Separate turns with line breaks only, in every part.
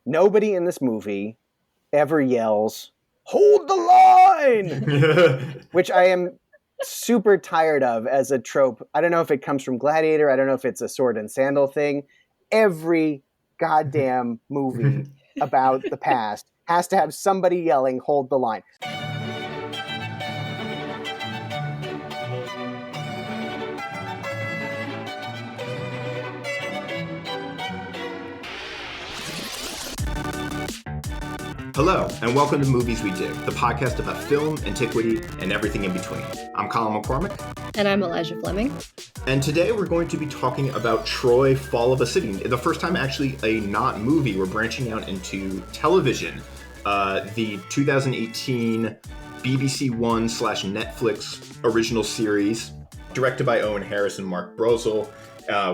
Nobody in this movie ever yells, "Hold the line!" which I am super tired of as a trope. I don't know if it comes from Gladiator. I don't know if it's a sword and sandal thing. Every goddamn movie about the past has to have somebody yelling, "Hold the line."
Hello, and welcome to Movies We Dig, the podcast about film, antiquity, and everything in between. I'm Colin McCormick.
And I'm Elijah Fleming.
And today we're going to be talking about Troy, Fall of a City. The first time actually a not movie. We're branching out into television. The 2018 BBC One / Netflix original series, directed by Owen Harris and Mark Brosel,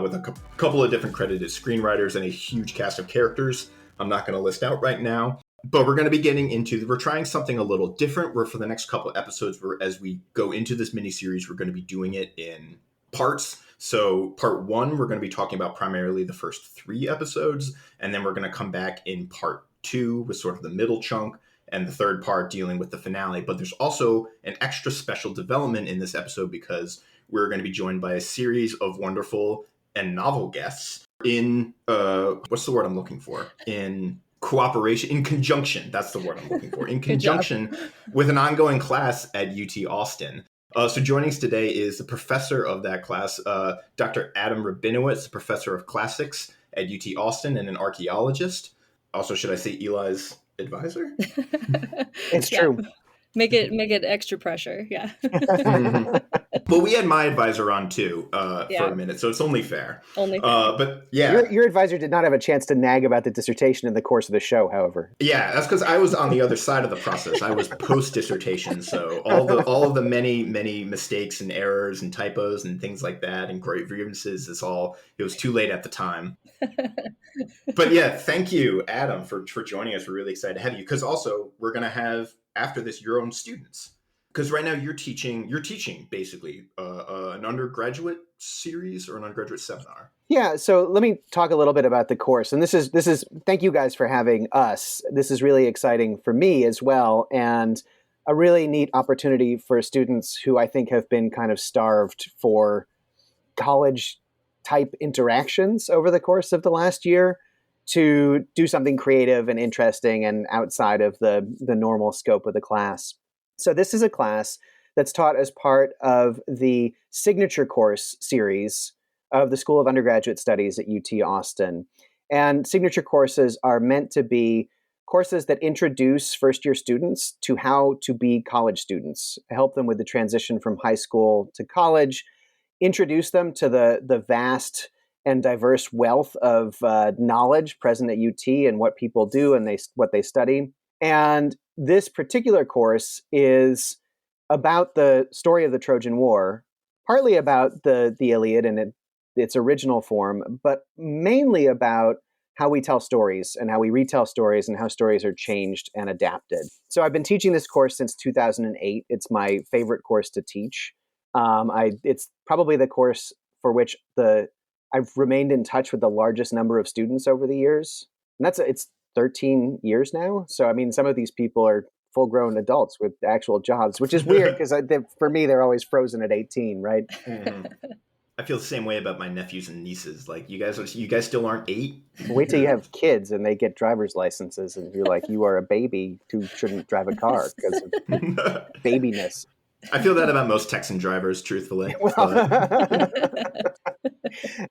with a couple of different credited screenwriters and a huge cast of characters I'm not going to list out right now. But we're going to be getting into, we're trying something a little different. For the next couple of episodes, as we go into this miniseries, we're going to be doing it in parts. So part one, we're going to be talking about primarily the first 3 episodes. And then we're going to come back in part 2 with sort of the middle chunk, and the third part dealing with the finale. But there's also an extra special development in this episode because we're going to be joined by a series of wonderful and novel guests in, what's the word I'm looking for? In conjunction, that's the word I'm looking for, in conjunction with an ongoing class at UT Austin. So joining us today is the professor of that class, Dr. Adam Rabinowitz, professor of classics at UT Austin and an archaeologist. Also, should I say Eli's advisor?
It's true.
Make it extra pressure, yeah.
Well, we had my advisor on too for a minute, so it's only fair. But yeah,
your advisor did not have a chance to nag about the dissertation in the course of the show, however.
Yeah, that's because I was on the other side of the process. I was post-dissertation, so all of the many mistakes and errors and typos and things like that and great grievances, it was too late at the time. But yeah, thank you, Adam, for joining us. We're really excited to have you, because also we're going to have, after this, your own students. Because right now you're teaching basically an undergraduate series or an undergraduate seminar.
Yeah, so let me talk a little bit about the course. And this is thank you guys for having us. This is really exciting for me as well, and a really neat opportunity for students who I think have been kind of starved for college type interactions over the course of the last year to do something creative and interesting and outside of the normal scope of the class. So this is a class that's taught as part of the signature course series of the School of Undergraduate Studies at UT Austin. And signature courses are meant to be courses that introduce first-year students to how to be college students, help them with the transition from high school to college, introduce them to the vast and diverse wealth of knowledge present at UT and what people do and what they study. And this particular course is about the story of the Trojan War, partly about the Iliad and its original form, but mainly about how we tell stories and how we retell stories and how stories are changed and adapted. So I've been teaching this course since 2008. It's my favorite course to teach. It's probably the course for which I've remained in touch with the largest number of students over the years. And it's 13 years now. So, I mean, some of these people are full-grown adults with actual jobs, which is weird because for me, they're always frozen at 18, right?
Mm-hmm. I feel the same way about my nephews and nieces. Like, you guys still aren't 8?
Wait till you have kids and they get driver's licenses and you're like, you are a baby who shouldn't drive a car because of babiness.
I feel that about most Texan drivers, truthfully.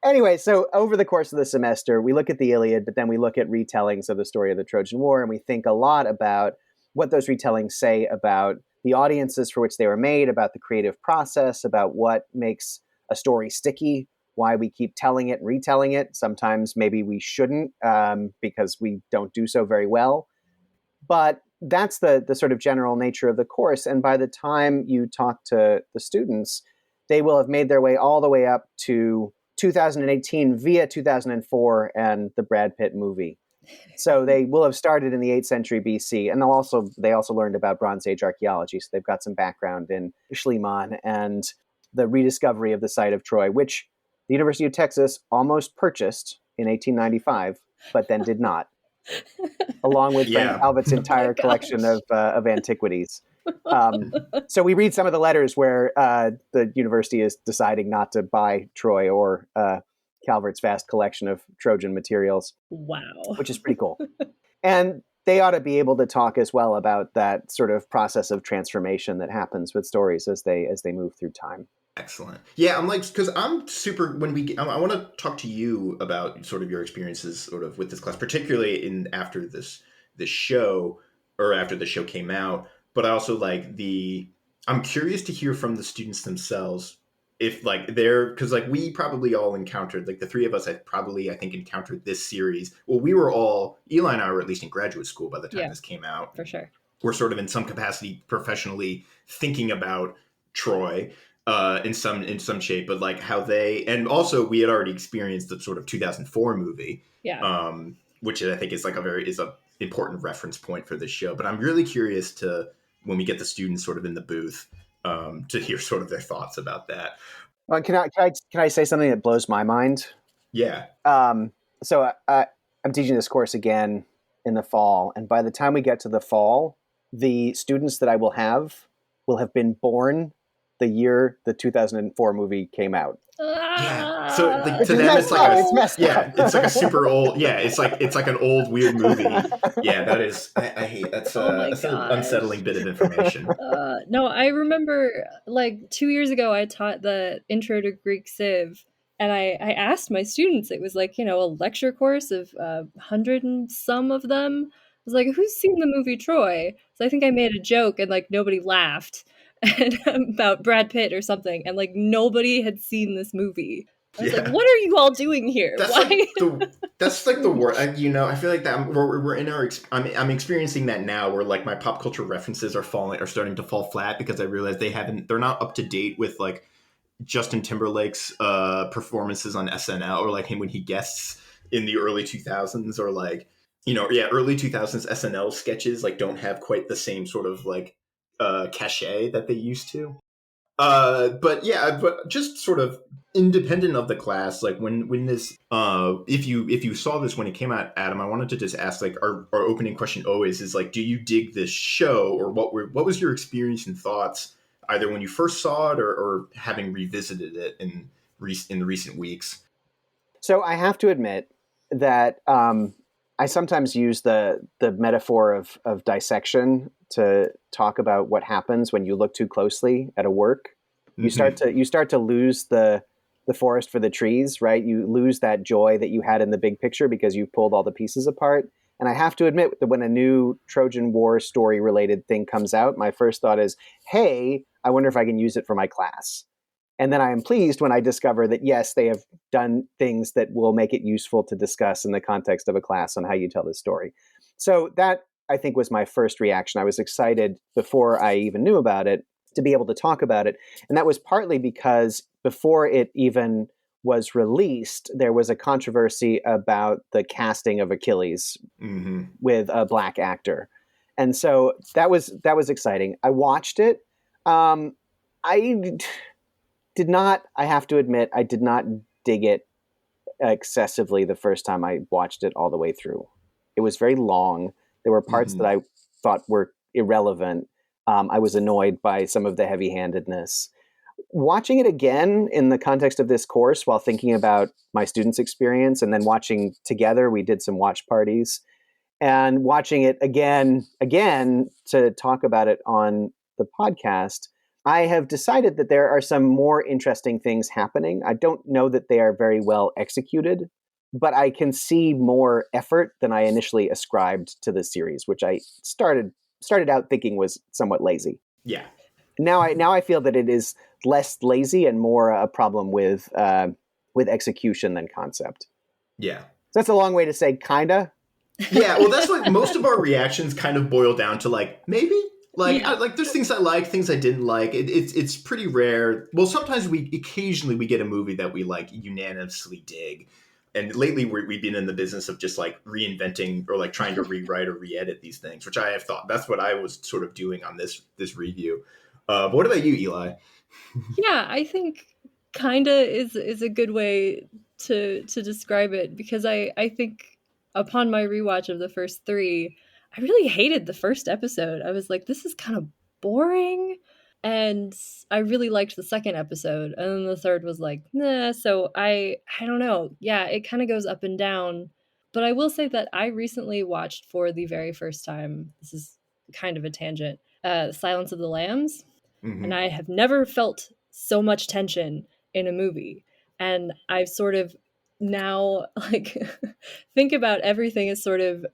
Anyway, so over the course of the semester, we look at the Iliad, but then we look at retellings of the story of the Trojan War, and we think a lot about what those retellings say about the audiences for which they were made, about the creative process, about what makes a story sticky, why we keep telling it and retelling it. Sometimes maybe we shouldn't because we don't do so very well. But that's the sort of general nature of the course. And by the time you talk to the students, they will have made their way all the way up to 2018 via 2004 and the Brad Pitt movie. So they will have started in the 8th century BC. And they also learned about Bronze Age archaeology. So they've got some background in Schliemann and the rediscovery of the site of Troy, which the University of Texas almost purchased in 1895, but then did not. along with Frank
Yeah.
Talbot's
Oh my
entire collection
gosh.
of antiquities. So we read some of the letters where the university is deciding not to buy Troy or Calvert's vast collection of Trojan materials,
Wow.
which is pretty cool. And they ought to be able to talk as well about that sort of process of transformation that happens with stories as they move through time.
Excellent. Yeah, I'm like, because I'm super. I want to talk to you about sort of your experiences, sort of with this class, particularly in after this show or after the show came out. But I also like the. I'm curious to hear from the students themselves if like they're because like we probably all encountered like the three of us have probably I think encountered this series. Well, we were all Eli and I were at least in graduate school by the time
Yeah,
this came out.
for sure.
We're sort of in some capacity professionally thinking about Troy in some shape, but like how they and also we had already experienced the sort of 2004 movie,
Yeah.
which I think is like is a important reference point for this show. But I'm really curious to when we get the students sort of in the booth to hear sort of their thoughts about that.
Well, can I say something that blows my mind?
Yeah.
So I'm teaching this course again in the fall, and by the time we get to the fall, the students that I will have been born the year the 2004 movie came out.
Yeah. So like,
Which
to
is
them,
messed
it's like
up. It's messed up.
it's like a super old. Yeah, it's like an old weird movie. Yeah, that is. I hate that's
Oh my
that's an
gosh.
unsettling bit of information.
No, I remember like 2 years ago, I taught the Intro to Greek Civ, and I asked my students, it was like, a lecture course of 100 and some of them. I was like, who's seen the movie Troy? So I think I made a joke and like nobody laughed and, about Brad Pitt or something, and like nobody had seen this movie. I was like,
Yeah.
what are you all doing here?
That's
Why?
like the word. I feel like that we're in our. I'm experiencing that now, where like my pop culture references are starting to fall flat because I realize they're not up to date with like Justin Timberlake's performances on SNL or like him when he guests in the early 2000s or like early 2000s SNL sketches like don't have quite the same sort of like cachet that they used to. But just sort of independent of the class, like when this, if you saw this when it came out, Adam, I wanted to just ask, like, our opening question always is like, do you dig this show, or what was your experience and thoughts either when you first saw it or having revisited it in the recent weeks?
So I have to admit that I sometimes use the metaphor of dissection to talk about what happens when you look too closely at a work. You start to lose the forest for the trees, right? You lose that joy that you had in the big picture because you pulled all the pieces apart. And I have to admit that when a new Trojan War story related thing comes out, my first thought is, hey, I wonder if I can use it for my class. And then I am pleased when I discover that, yes, they have done things that will make it useful to discuss in the context of a class on how you tell this story. So that, I think, was my first reaction. I was excited before I even knew about it to be able to talk about it. And that was partly because before it even was released, there was a controversy about the casting of Achilles with a black actor. And so that was exciting. I watched it. I have to admit, I did not dig it excessively the first time I watched it all the way through. It was very long. There were parts that I thought were irrelevant. I was annoyed by some of the heavy-handedness. Watching it again in the context of this course while thinking about my students' experience, and then watching together, we did some watch parties, and watching it again to talk about it on the podcast, I have decided that there are some more interesting things happening. I don't know that they are very well executed, but I can see more effort than I initially ascribed to the series, which I started out thinking was somewhat lazy.
Yeah.
Now I feel that it is less lazy and more a problem with execution than concept.
Yeah.
So that's a long way to say kinda.
Yeah, well, that's what most of our reactions kind of boil down to, like, maybe. Like,
Yeah.
there's things I like, things I didn't like. It's pretty rare. Well, sometimes occasionally we get a movie that we, like, unanimously dig. And lately we've been in the business of just, like, reinventing or, like, trying to rewrite or re-edit these things, which I have thought, that's what I was sort of doing on this review. But what about you, Eli?
Yeah, I think kinda is a good way to describe it, because I think upon my rewatch of the first three, I really hated the first episode. I was like, this is kind of boring. And I really liked the second episode. And then the third was like, nah. So I don't know. Yeah, it kind of goes up and down. But I will say that I recently watched for the very first time, this is kind of a tangent, Silence of the Lambs. And
Mm-hmm.
I have never felt so much tension in a movie. And I've sort of now like think about everything as sort of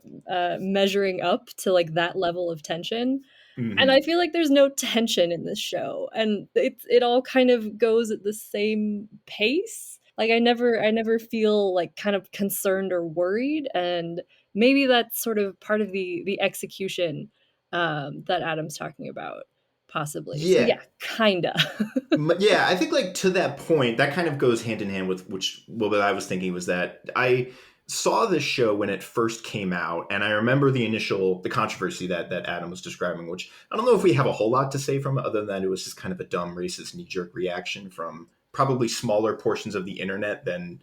measuring up to like that level of tension, and I
Mm-hmm.
feel like there's no tension in this show, and it all kind of goes at the same pace. Like I never feel like kind of concerned or worried, and maybe that's sort of part of the execution that Adam's talking about, possibly. So
Yeah.
yeah, kinda.
Yeah, I think like to that point, that kind of goes hand in hand with which what I was thinking was that I saw this show when it first came out, and I remember the controversy that Adam was describing, which I don't know if we have a whole lot to say from it other than it was just kind of a dumb racist knee jerk reaction from probably smaller portions of the internet than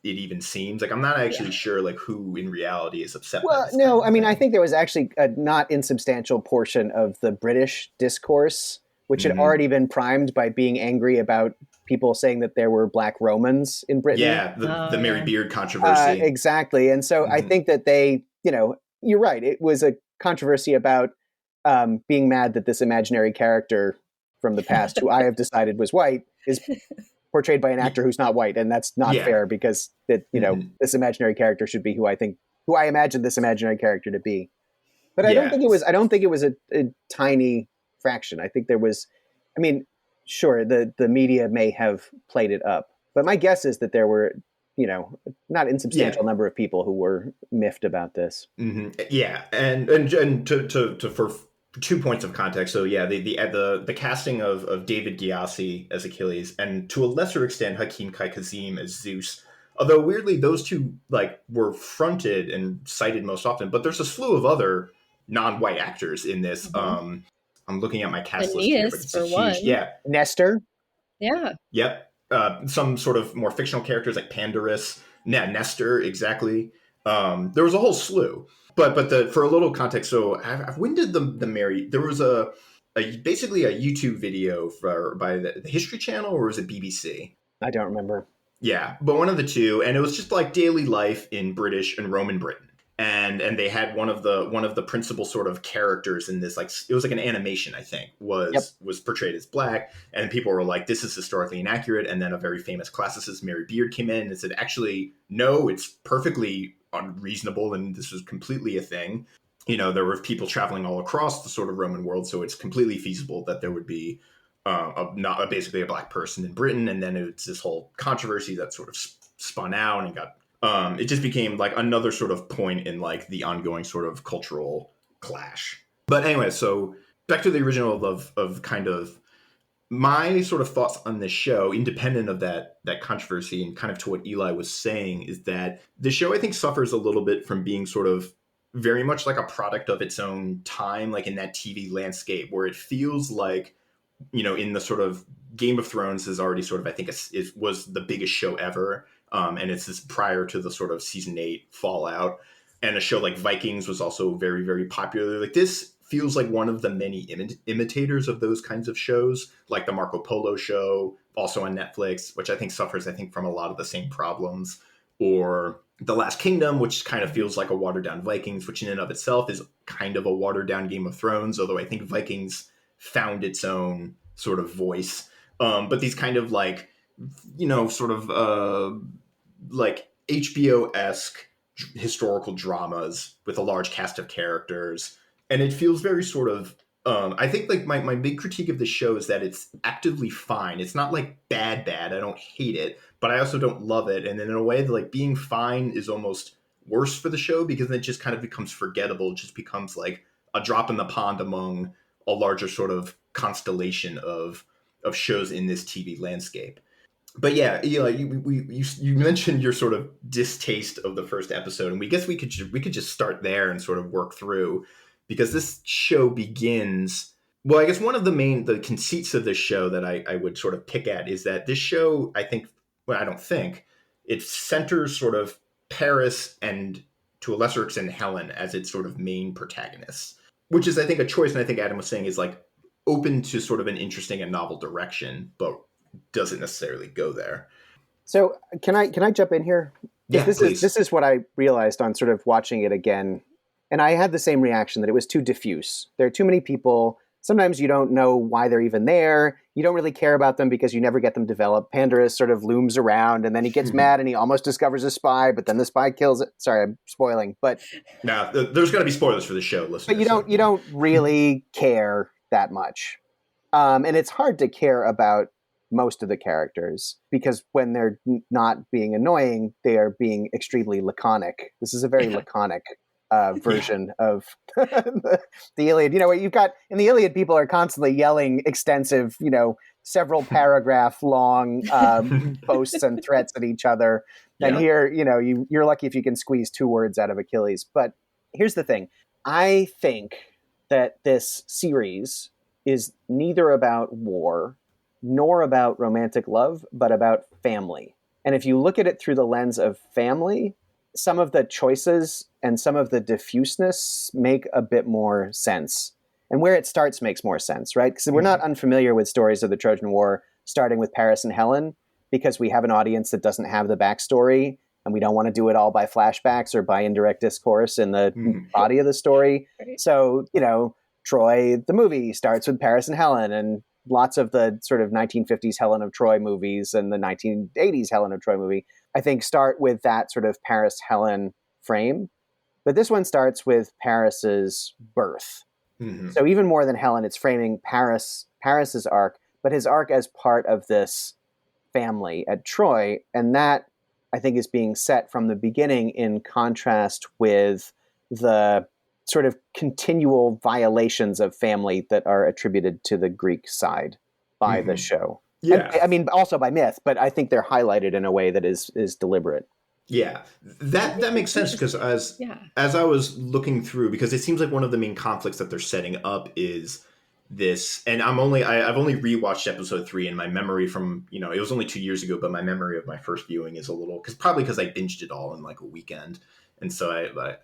it even seems. Like I'm not
Yeah.
actually sure like who in reality is upset by
Well,
this kind
no,
of
I mean, I
thing.
think there was actually a not insubstantial portion of the British discourse, which had
Hmm.
already been primed by being angry about people saying that there were black Romans in Britain.
Yeah, the
Oh
Mary
yeah.
Beard controversy.
Exactly. And so I
Hmm.
think that they, you're right. It was a controversy about being mad that this imaginary character from the past, who I have decided was white, is portrayed by an actor who's not white, and that's not
Yeah.
fair because
Hmm.
this imaginary character should be who I imagine this imaginary character to be. But I don't
Yeah.
think it was. I don't think it was a tiny fraction. I think there was. I mean, sure, the media may have played it up, but my guess is that there were, not
Yeah.
insubstantial number of people who were miffed about this.
Yeah, and to for 2 points of context. So yeah, the casting of David Gyasi as Achilles, and to a lesser extent Hakeem Kai Kazim as Zeus. Although weirdly, those two like were fronted and cited most often, but there's a slew of other non-white actors in this.
Hmm.
I'm looking at my cast list here, but
Aeneas,
it's a
for
huge,
one.
yeah,
Nestor,
Yeah.
yep. Some sort of more fictional characters like Pandarus, yeah, Nestor, exactly. There was a whole slew. But for a little context, so when did the Mary? There was a basically a YouTube video by the History Channel, or was it BBC?
I don't remember.
Yeah, but one of the two, and it was just like daily life in British and Roman Britain. And they had one of the principal sort of characters in this, like it was like an animation, I think,
Yep.
was portrayed as black, and people were like, this is historically inaccurate. And then a very famous classicist, Mary Beard, came in and said, actually no, it's perfectly unreasonable, and this was completely a thing. There were people traveling all across the sort of Roman world, so it's completely feasible that there would be not basically a black person in Britain. And then it's this whole controversy that sort of spun out and got it just became like another sort of point in like the ongoing sort of cultural clash. But anyway, so back to the original of kind of my sort of thoughts on this show, independent of that controversy, and kind of to what Eli was saying, is that the show I think suffers a little bit from being sort of very much like a product of its own time, like in that TV landscape where it feels like, in the sort of Game of Thrones is already sort of, I think it was the biggest show ever. And it's this prior to the sort of season 8 fallout. And a show like Vikings was also very, very popular. Like this feels like one of the many imitators of those kinds of shows, like the Marco Polo show, also on Netflix, which I think suffers, from a lot of the same problems. Or The Last Kingdom, which kind of feels like a watered down Vikings, which in and of itself is kind of a watered down Game of Thrones, although I think Vikings found its own sort of voice. But these kind of like, sort of like HBO-esque historical dramas with a large cast of characters. And it feels very sort of, I think like my big critique of the show is that it's actively fine. It's not like bad. I don't hate it, but I also don't love it. And then in a way, like being fine is almost worse for the show because it just kind of becomes forgettable. It just becomes like a drop in the pond among a larger sort of constellation of shows in this TV landscape. But yeah, Eli, you mentioned your sort of distaste of the first episode, and we could just start there and sort of work through, because this show begins. Well, I guess one of the conceits of this show that I would sort of pick at is that this show, I think, well, I don't think it centers sort of Paris and to a lesser extent Helen as its sort of main protagonist, which is I think a choice, and I think Adam was saying is like open to sort of an interesting and novel direction, but doesn't necessarily go there.
So can I jump in here?
Yeah, please.
This is what I realized on sort of watching it again, and I had the same reaction that it was too diffuse. There are too many people. Sometimes you don't know why they're even there. You don't really care about them because you never get them developed. Pandarus sort of looms around, and then he gets mad, and he almost discovers a spy, but then the spy kills it. Sorry, I'm spoiling, but
now there's going to be spoilers for the show, listeners.
But you don't really care that much, and it's hard to care about most of the characters because when they're not being annoying, they are being extremely laconic. This is a very laconic version of the Iliad. You know, what you've got in the Iliad, people are constantly yelling extensive, several paragraph long boasts and threats at each other. And here, you're lucky if you can squeeze 2 words out of Achilles. But here's the thing. I think that this series is neither about war nor about romantic love, but about family. And if you look at it through the lens of family, some of the choices and some of the diffuseness make a bit more sense. And where it starts makes more sense, right? Because we're not unfamiliar with stories of the Trojan War starting with Paris and Helen, because we have an audience that doesn't have the backstory, and we don't want to do it all by flashbacks or by indirect discourse in the body of the story. Right. So, Troy, the movie, starts with Paris and Helen, and lots of the sort of 1950s Helen of Troy movies and the 1980s Helen of Troy movie, I think, start with that sort of Paris-Helen frame. But this one starts with Paris's birth. Mm-hmm. So even more than Helen, it's framing Paris's arc, but his arc as part of this family at Troy. And that, I think, is being set from the beginning in contrast with the sort of continual violations of family that are attributed to the Greek side by the show.
Yeah.
And, I mean, also by myth, but I think they're highlighted in a way that is deliberate.
Yeah, that makes sense because as I was looking through, because it seems like one of the main conflicts that they're setting up is this, and I've only rewatched episode 3, and my memory from, it was only 2 years ago, but my memory of my first viewing is a little, probably because I binged it all in like a weekend. And so I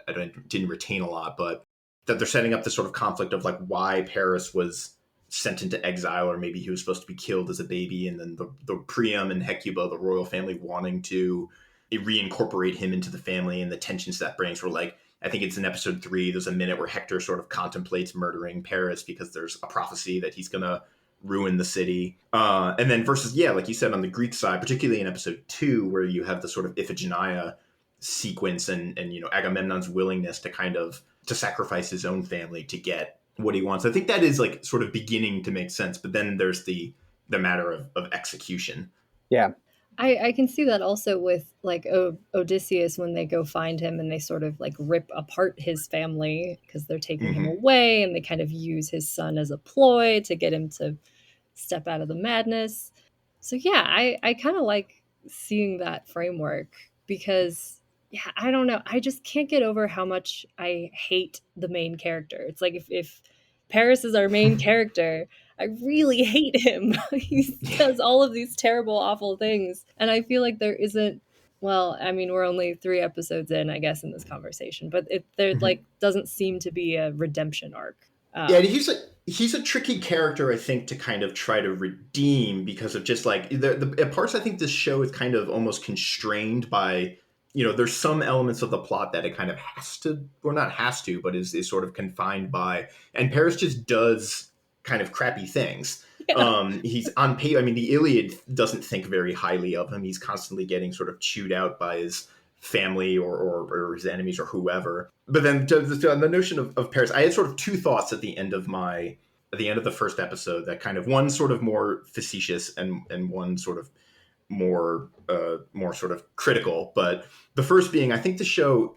didn't retain a lot, but that they're setting up this sort of conflict of like why Paris was sent into exile, or maybe he was supposed to be killed as a baby. And then the Priam and Hecuba, the royal family, wanting to reincorporate him into the family, and the tensions that brings were like, I think it's in episode 3, there's a minute where Hector sort of contemplates murdering Paris because there's a prophecy that he's going to ruin the city. And then versus, like you said, on the Greek side, particularly in episode 2, where you have the sort of Iphigenia sequence and Agamemnon's willingness to sacrifice his own family to get what he wants. I think that is like sort of beginning to make sense, but then there's the matter of execution.
Yeah.
I can see that also with like Odysseus, when they go find him and they sort of like rip apart his family because they're taking him away, and they kind of use his son as a ploy to get him to step out of the madness. So I kind of like seeing that framework because I don't know. I just can't get over how much I hate the main character. It's like if Paris is our main character, I really hate him. He does all of these terrible, awful things. And I feel like there isn't, well, I mean, we're only 3 episodes in, I guess, in this conversation, but there like doesn't seem to be a redemption arc.
He's a tricky character, I think, to kind of try to redeem because of just like the parts. I think this show is kind of almost constrained by, there's some elements of the plot that it kind of has to, or not has to, but is sort of confined by. And Paris just does kind of crappy things. Yeah. He's on paper. I mean, the Iliad doesn't think very highly of him. He's constantly getting sort of chewed out by his family or his enemies or whoever. But then the notion of Paris, I had sort of 2 thoughts at the end of the first episode that kind of, one sort of more facetious and one sort of more sort of critical. But the first being, I think the show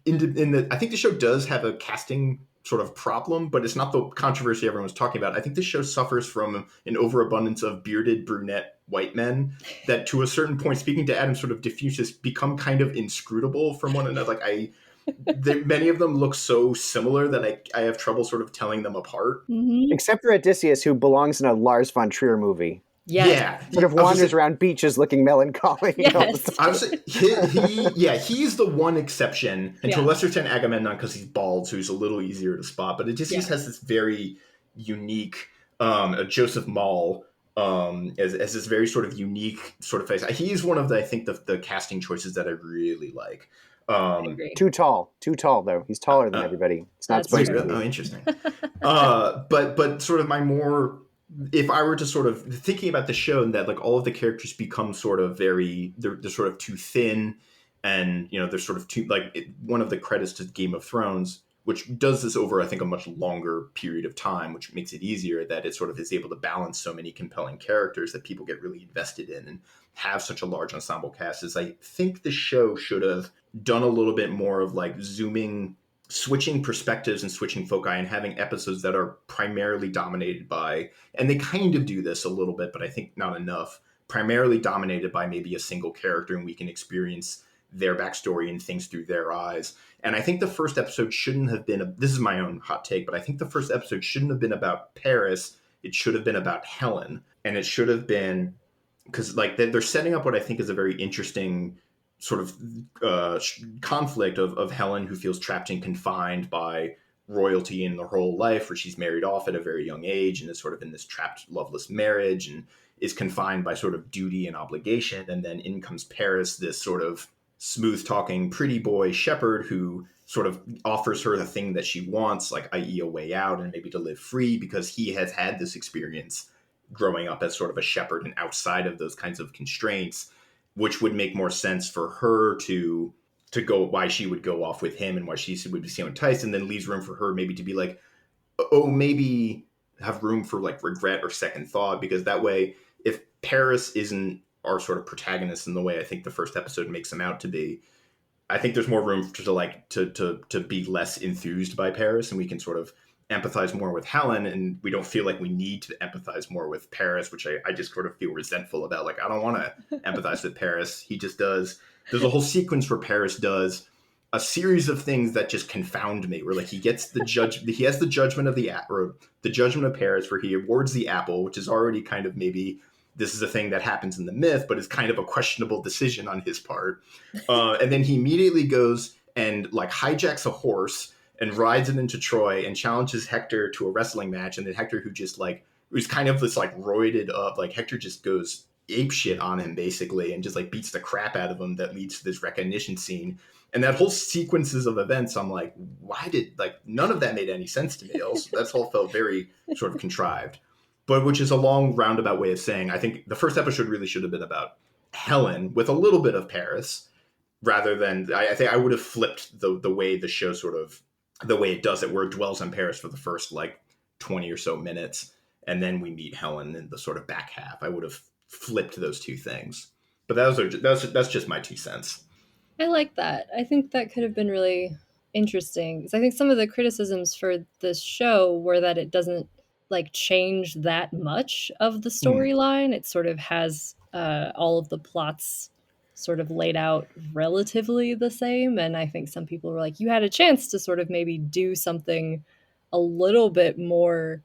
I think the show does have a casting sort of problem, but it's not the controversy everyone's talking about. I think the show suffers from an overabundance of bearded brunette white men that, to a certain point, speaking to Adam, sort of diffuses, become kind of inscrutable from one another. Like many of them look so similar that I have trouble sort of telling them apart.
Except for Odysseus, who belongs in a Lars von Trier movie.
Yes.
Sort of wanders around beaches looking melancholy.
Yes.
I was he's the one exception, and to a lesser extent Agamemnon, because he's bald, so he's a little easier to spot. But Odysseus has this very unique Joseph Mall as this very sort of unique sort of face. He's one of the, I think, the casting choices that I really like.
I agree.
Too tall though. He's taller than everybody. It's not supposed to be.
Oh, interesting. But sort of my more, if I were to sort of thinking about the show, and that like all of the characters become sort of they're sort of too thin, and they're sort of too one of the credits to Game of Thrones, which does this over I think a much longer period of time, which makes it easier, that it sort of is able to balance so many compelling characters that people get really invested in and have such a large ensemble cast. Is I think the show should have done a little bit more of like switching perspectives and switching foci, and having episodes that are primarily dominated by, and they kind of do this a little bit, but I think not enough, primarily dominated by maybe a single character, and we can experience their backstory and things through their eyes. And I think the first episode shouldn't have been, this is my own hot take, but I think the first episode shouldn't have been about Paris. It should have been about Helen. And it should have been, because like they're setting up what I think is a very interesting sort of conflict of Helen, who feels trapped and confined by royalty in her whole life, where she's married off at a very young age and is sort of in this trapped, loveless marriage and is confined by sort of duty and obligation. And then in comes Paris, this sort of smooth talking pretty boy shepherd who sort of offers her the thing that she wants, like i.e. a way out and maybe to live free, because he has had this experience growing up as sort of a shepherd and outside of those kinds of constraints, which would make more sense for her to go, why she would go off with him and why she would be so enticed, and then leaves room for her maybe to be like, oh, maybe have room for like regret or second thought, because that way, if Paris isn't our sort of protagonist in the way I think the first episode makes him out to be, I think there's more room to be less enthused by Paris, and we can sort of empathize more with Helen, and we don't feel like we need to empathize more with Paris, which I just sort of feel resentful about. Like, I don't want to empathize with Paris. He just does. There's a whole sequence where Paris does a series of things that just confound me, where like he has the judgment of the judgment of Paris, where he awards the apple, which is already kind of, maybe this is a thing that happens in the myth, but it's kind of a questionable decision on his part. And then he immediately goes and like hijacks a horse and rides it into Troy and challenges Hector to a wrestling match. And then Hector, who just like, who's kind of this like roided up, like Hector just goes ape shit on him basically and just like beats the crap out of him. That leads to this recognition scene. And that whole sequences of events, I'm like, why did, like, none of that made any sense to me. That all felt very sort of contrived. But which is a long roundabout way of saying, I think the first episode really should have been about Helen with a little bit of Paris, rather than, I think I would have flipped the way the show sort of, the way it does it, where it dwells on Paris for the first like 20 or so minutes, and then we meet Helen in the sort of back half. I would have flipped those two things. But that's just my 2 cents.
I like that. I think that could have been really interesting, because I think some of the criticisms for this show were that it doesn't like change that much of the storyline. It sort of has all of the plots sort of laid out relatively the same. And I think some people were like, you had a chance to sort of maybe do something a little bit more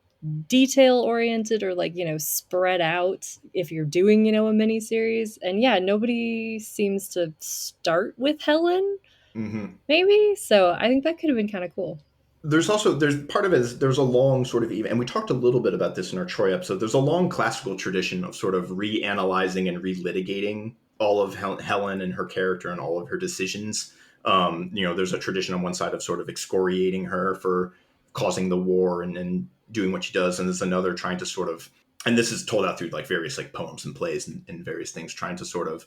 detail oriented, or like, spread out if you're doing, a miniseries. And yeah, nobody seems to start with Helen, maybe. So I think that could have been kind of cool.
There's part of it is there's a long sort of, and we talked a little bit about this in our Troy episode, there's a long classical tradition of sort of reanalyzing and relitigating all of Helen and her character and all of her decisions. There's a tradition on one side of sort of excoriating her for causing the war and doing what she does. And there's another trying to sort of, and this is told out through like various like poems and plays and various things, trying to sort of,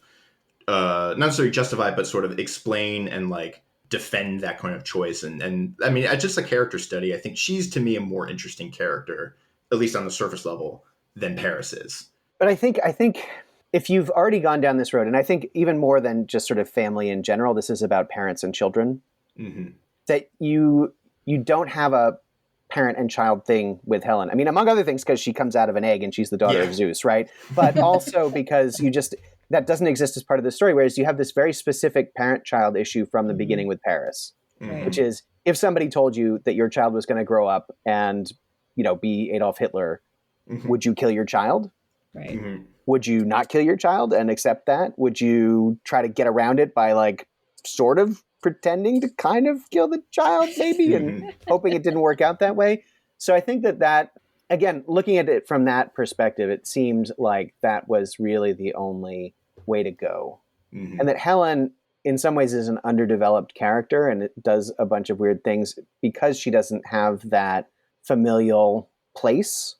not necessarily justify, but sort of explain and like defend that kind of choice. And I mean, just a character study, I think she's to me a more interesting character, at least on the surface level, than Paris is.
But I think if you've already gone down this road, and I think even more than just sort of family in general, this is about parents and children, that you don't have a parent and child thing with Helen. I mean, among other things, because she comes out of an egg and she's the daughter of Zeus, right? But also because that doesn't exist as part of the story, whereas you have this very specific parent-child issue from the beginning with Paris, which is, if somebody told you that your child was going to grow up and, be Adolf Hitler, would you kill your child?
Right.
Would you not kill your child and accept that? Would you try to get around it by like sort of pretending to kind of kill the child maybe and hoping it didn't work out that way? So I think that again, looking at it from that perspective, it seemed like that was really the only way to go. And that Helen in some ways is an underdeveloped character and it does a bunch of weird things because she doesn't have that familial place.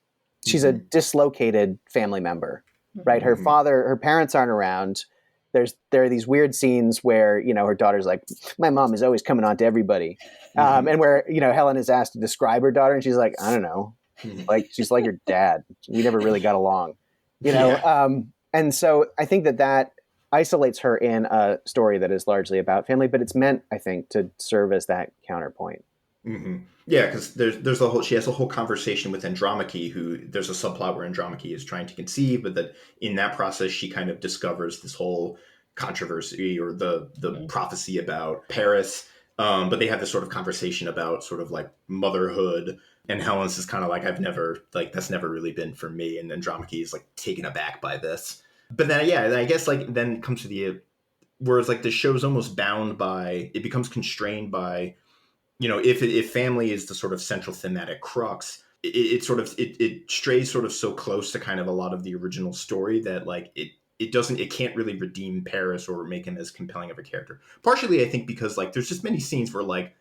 She's a dislocated family member, right? Her parents aren't around. There are these weird scenes where, you know, her daughter's like, my mom is always coming on to everybody. And where, you know, Helen is asked to describe her daughter and she's like, I don't know. Like, she's like your dad. We never really got along, you know?
Yeah.
And so I think that isolates her in a story that is largely about family, but it's meant, I think, to serve as that counterpoint.
Yeah, because she has a whole conversation with Andromache, who there's a subplot where Andromache is trying to conceive, but that in that process she kind of discovers this whole controversy or the prophecy about Paris. But they have this sort of conversation about sort of like motherhood, and Helen's is kind of like, that's never really been for me, and Andromache is like taken aback by this. But then I guess like then comes to whereas like the show's almost it becomes constrained by, you know, if family is the sort of central thematic crux, it strays sort of so close to kind of a lot of the original story that like it can't really redeem Paris or make him as compelling of a character. Partially, I think, because like there's just many scenes where like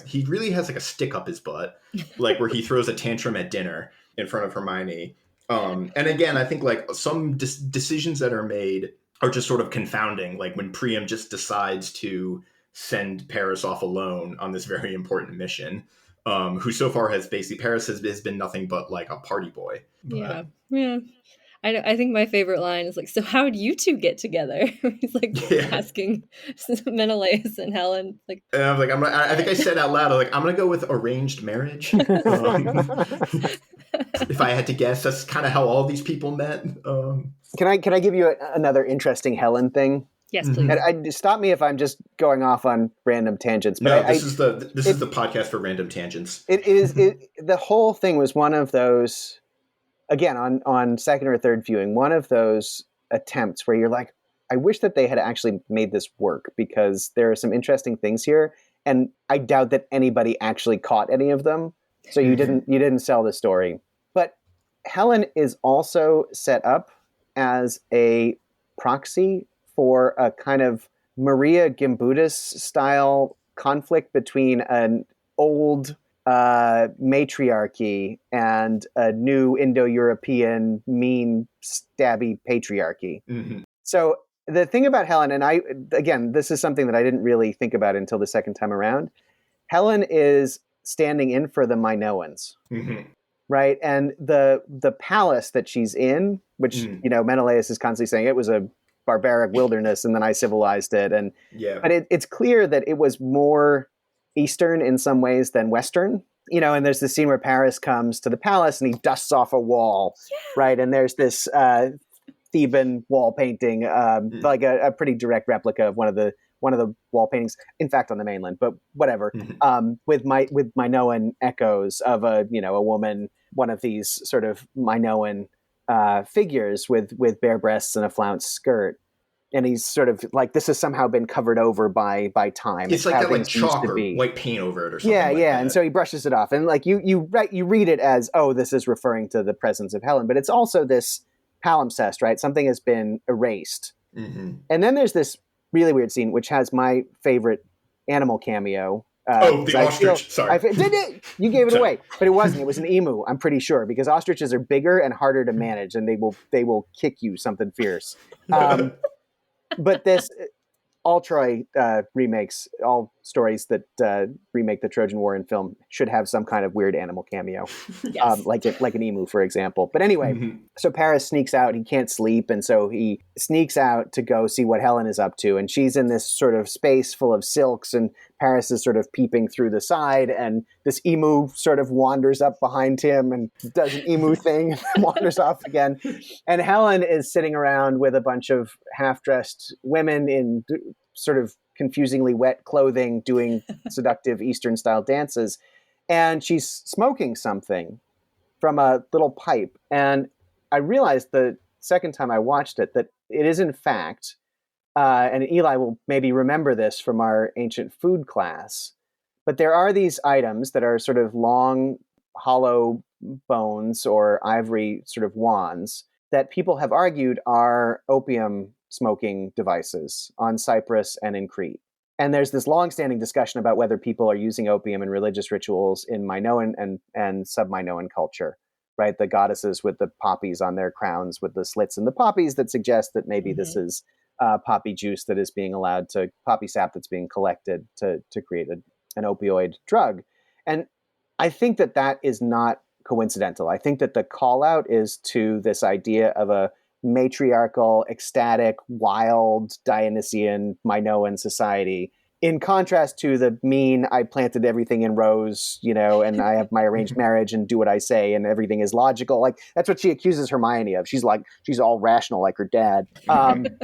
he really has like a stick up his butt, like where he throws a tantrum at dinner in front of Hermione. And again, I think like some decisions that are made are just sort of confounding. Like when Priam just decides to send Paris off alone on this very important mission, who so far Paris has been nothing but like a party boy.
Yeah. I think my favorite line is like, so how did you two get together? He's like asking Menelaus and Helen. Like,
and I'm like, I think I said out loud, I'm going to go with arranged marriage. If I had to guess, that's kind of how all these people met.
Can I give you another interesting Helen thing?
Yes, please.
And stop me if I'm just going off on random tangents. But
this is the podcast for random tangents.
The whole thing was one of those, again, on second or third viewing, one of those attempts where you're like, I wish that they had actually made this work, because there are some interesting things here, and I doubt that anybody actually caught any of them. So you didn't sell the story. But Helen is also set up as a proxy for a kind of Maria Gimbutas style conflict between an old matriarchy and a new Indo-European mean stabby patriarchy. So the thing about Helen, and this is something that I didn't really think about until the second time around. Helen is standing in for the Minoans, right? And the palace that she's in, which you know, Menelaus is constantly saying it was a barbaric wilderness, and then I civilized it, but it's clear that it was more Eastern in some ways than Western, you know. And there's this scene where Paris comes to the palace and he dusts off a wall, right? And there's this Theban wall painting, like a pretty direct replica of one of the wall paintings, in fact, on the mainland, but whatever, with Minoan echoes of a woman, one of these sort of Minoan figures with bare breasts and a flounced skirt. And he's sort of like, this has somehow been covered over by time.
It's like got like chalk or white paint over it or something.
Yeah. And so he brushes it off, and like you read it as, oh, this is referring to the presence of Helen, but it's also this palimpsest, right? Something has been erased. And then there's this really weird scene, which has my favorite animal cameo.
The ostrich. Sorry.
You gave it away, but it wasn't. It was an emu, I'm pretty sure, because ostriches are bigger and harder to manage, and they will kick you something fierce. But all Troy remakes, all stories that remake the Trojan War in film should have some kind of weird animal cameo, like an emu, for example. But anyway, so Paris sneaks out. He can't sleep, and so he sneaks out to go see what Helen is up to. And she's in this sort of space full of silks, and Paris is sort of peeping through the side, and this emu sort of wanders up behind him and does an emu thing and wanders off again. And Helen is sitting around with a bunch of half-dressed women in sort of confusingly wet clothing doing seductive Eastern-style dances. And she's smoking something from a little pipe. And I realized that second time I watched it, that it is in fact, and Eli will maybe remember this from our ancient food class, but there are these items that are sort of long, hollow bones or ivory sort of wands that people have argued are opium smoking devices on Cyprus and in Crete. And there's this long-standing discussion about whether people are using opium in religious rituals in Minoan and sub-Minoan culture, right? The goddesses with the poppies on their crowns with the slits in the poppies that suggest that maybe this is poppy juice that is being allowed to, poppy sap that's being collected to create an opioid drug. And I think that that is not coincidental. I think that the call out is to this idea of a matriarchal, ecstatic, wild, Dionysian, Minoan society, in contrast to the mean, I planted everything in rows, and I have my arranged marriage and do what I say and everything is logical. Like, that's what she accuses Hermione of. She's like, she's all rational like her dad. And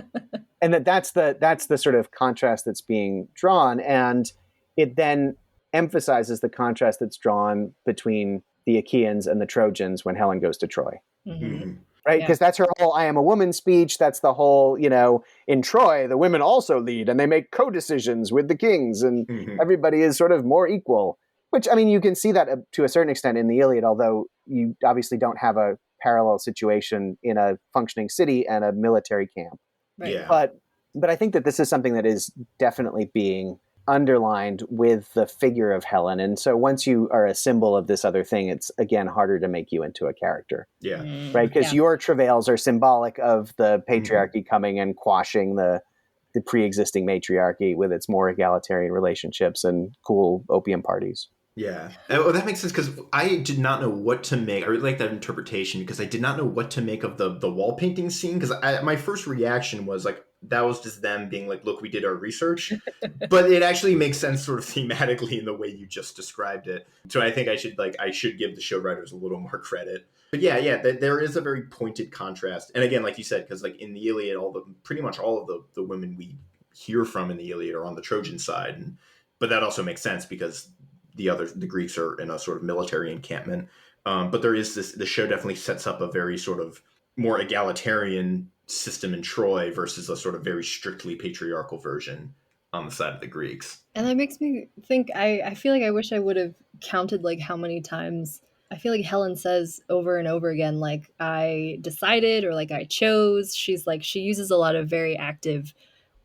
that's the sort of contrast that's being drawn. And it then emphasizes the contrast that's drawn between the Achaeans and the Trojans when Helen goes to Troy. Right? Because that's her whole I am a woman speech. That's the whole, in Troy, the women also lead and they make co-decisions with the kings and everybody is sort of more equal. Which, I mean, you can see that to a certain extent in the Iliad, although you obviously don't have a parallel situation in a functioning city and a military camp.
Right.
Yeah.
But I think that this is something that is definitely being underlined with the figure of Helen. And so once you are a symbol of this other thing, it's, again, harder to make you into a character.
Yeah.
Right? Because your travails are symbolic of the patriarchy coming and quashing the pre-existing matriarchy with its more egalitarian relationships and cool opium parties.
Yeah. Oh, that makes sense, because I did not know what to make. I really like that interpretation, because I did not know what to make of the wall painting scene, because my first reaction was like, that was just them being like, look, we did our research. But it actually makes sense sort of thematically in the way you just described it. So I think I should give the show writers a little more credit. But yeah, there is a very pointed contrast. And again, like you said, because like in the Iliad, pretty much all of the women we hear from in the Iliad are on the Trojan side. But that also makes sense because the Greeks are in a sort of military encampment. But there is the show definitely sets up a very sort of more egalitarian system in Troy versus a sort of very strictly patriarchal version on the side of the Greeks.
And that makes me think, I feel like I wish I would have counted like how many times I feel like Helen says over and over again, like, I decided, or like, I chose. She's like, she uses a lot of very active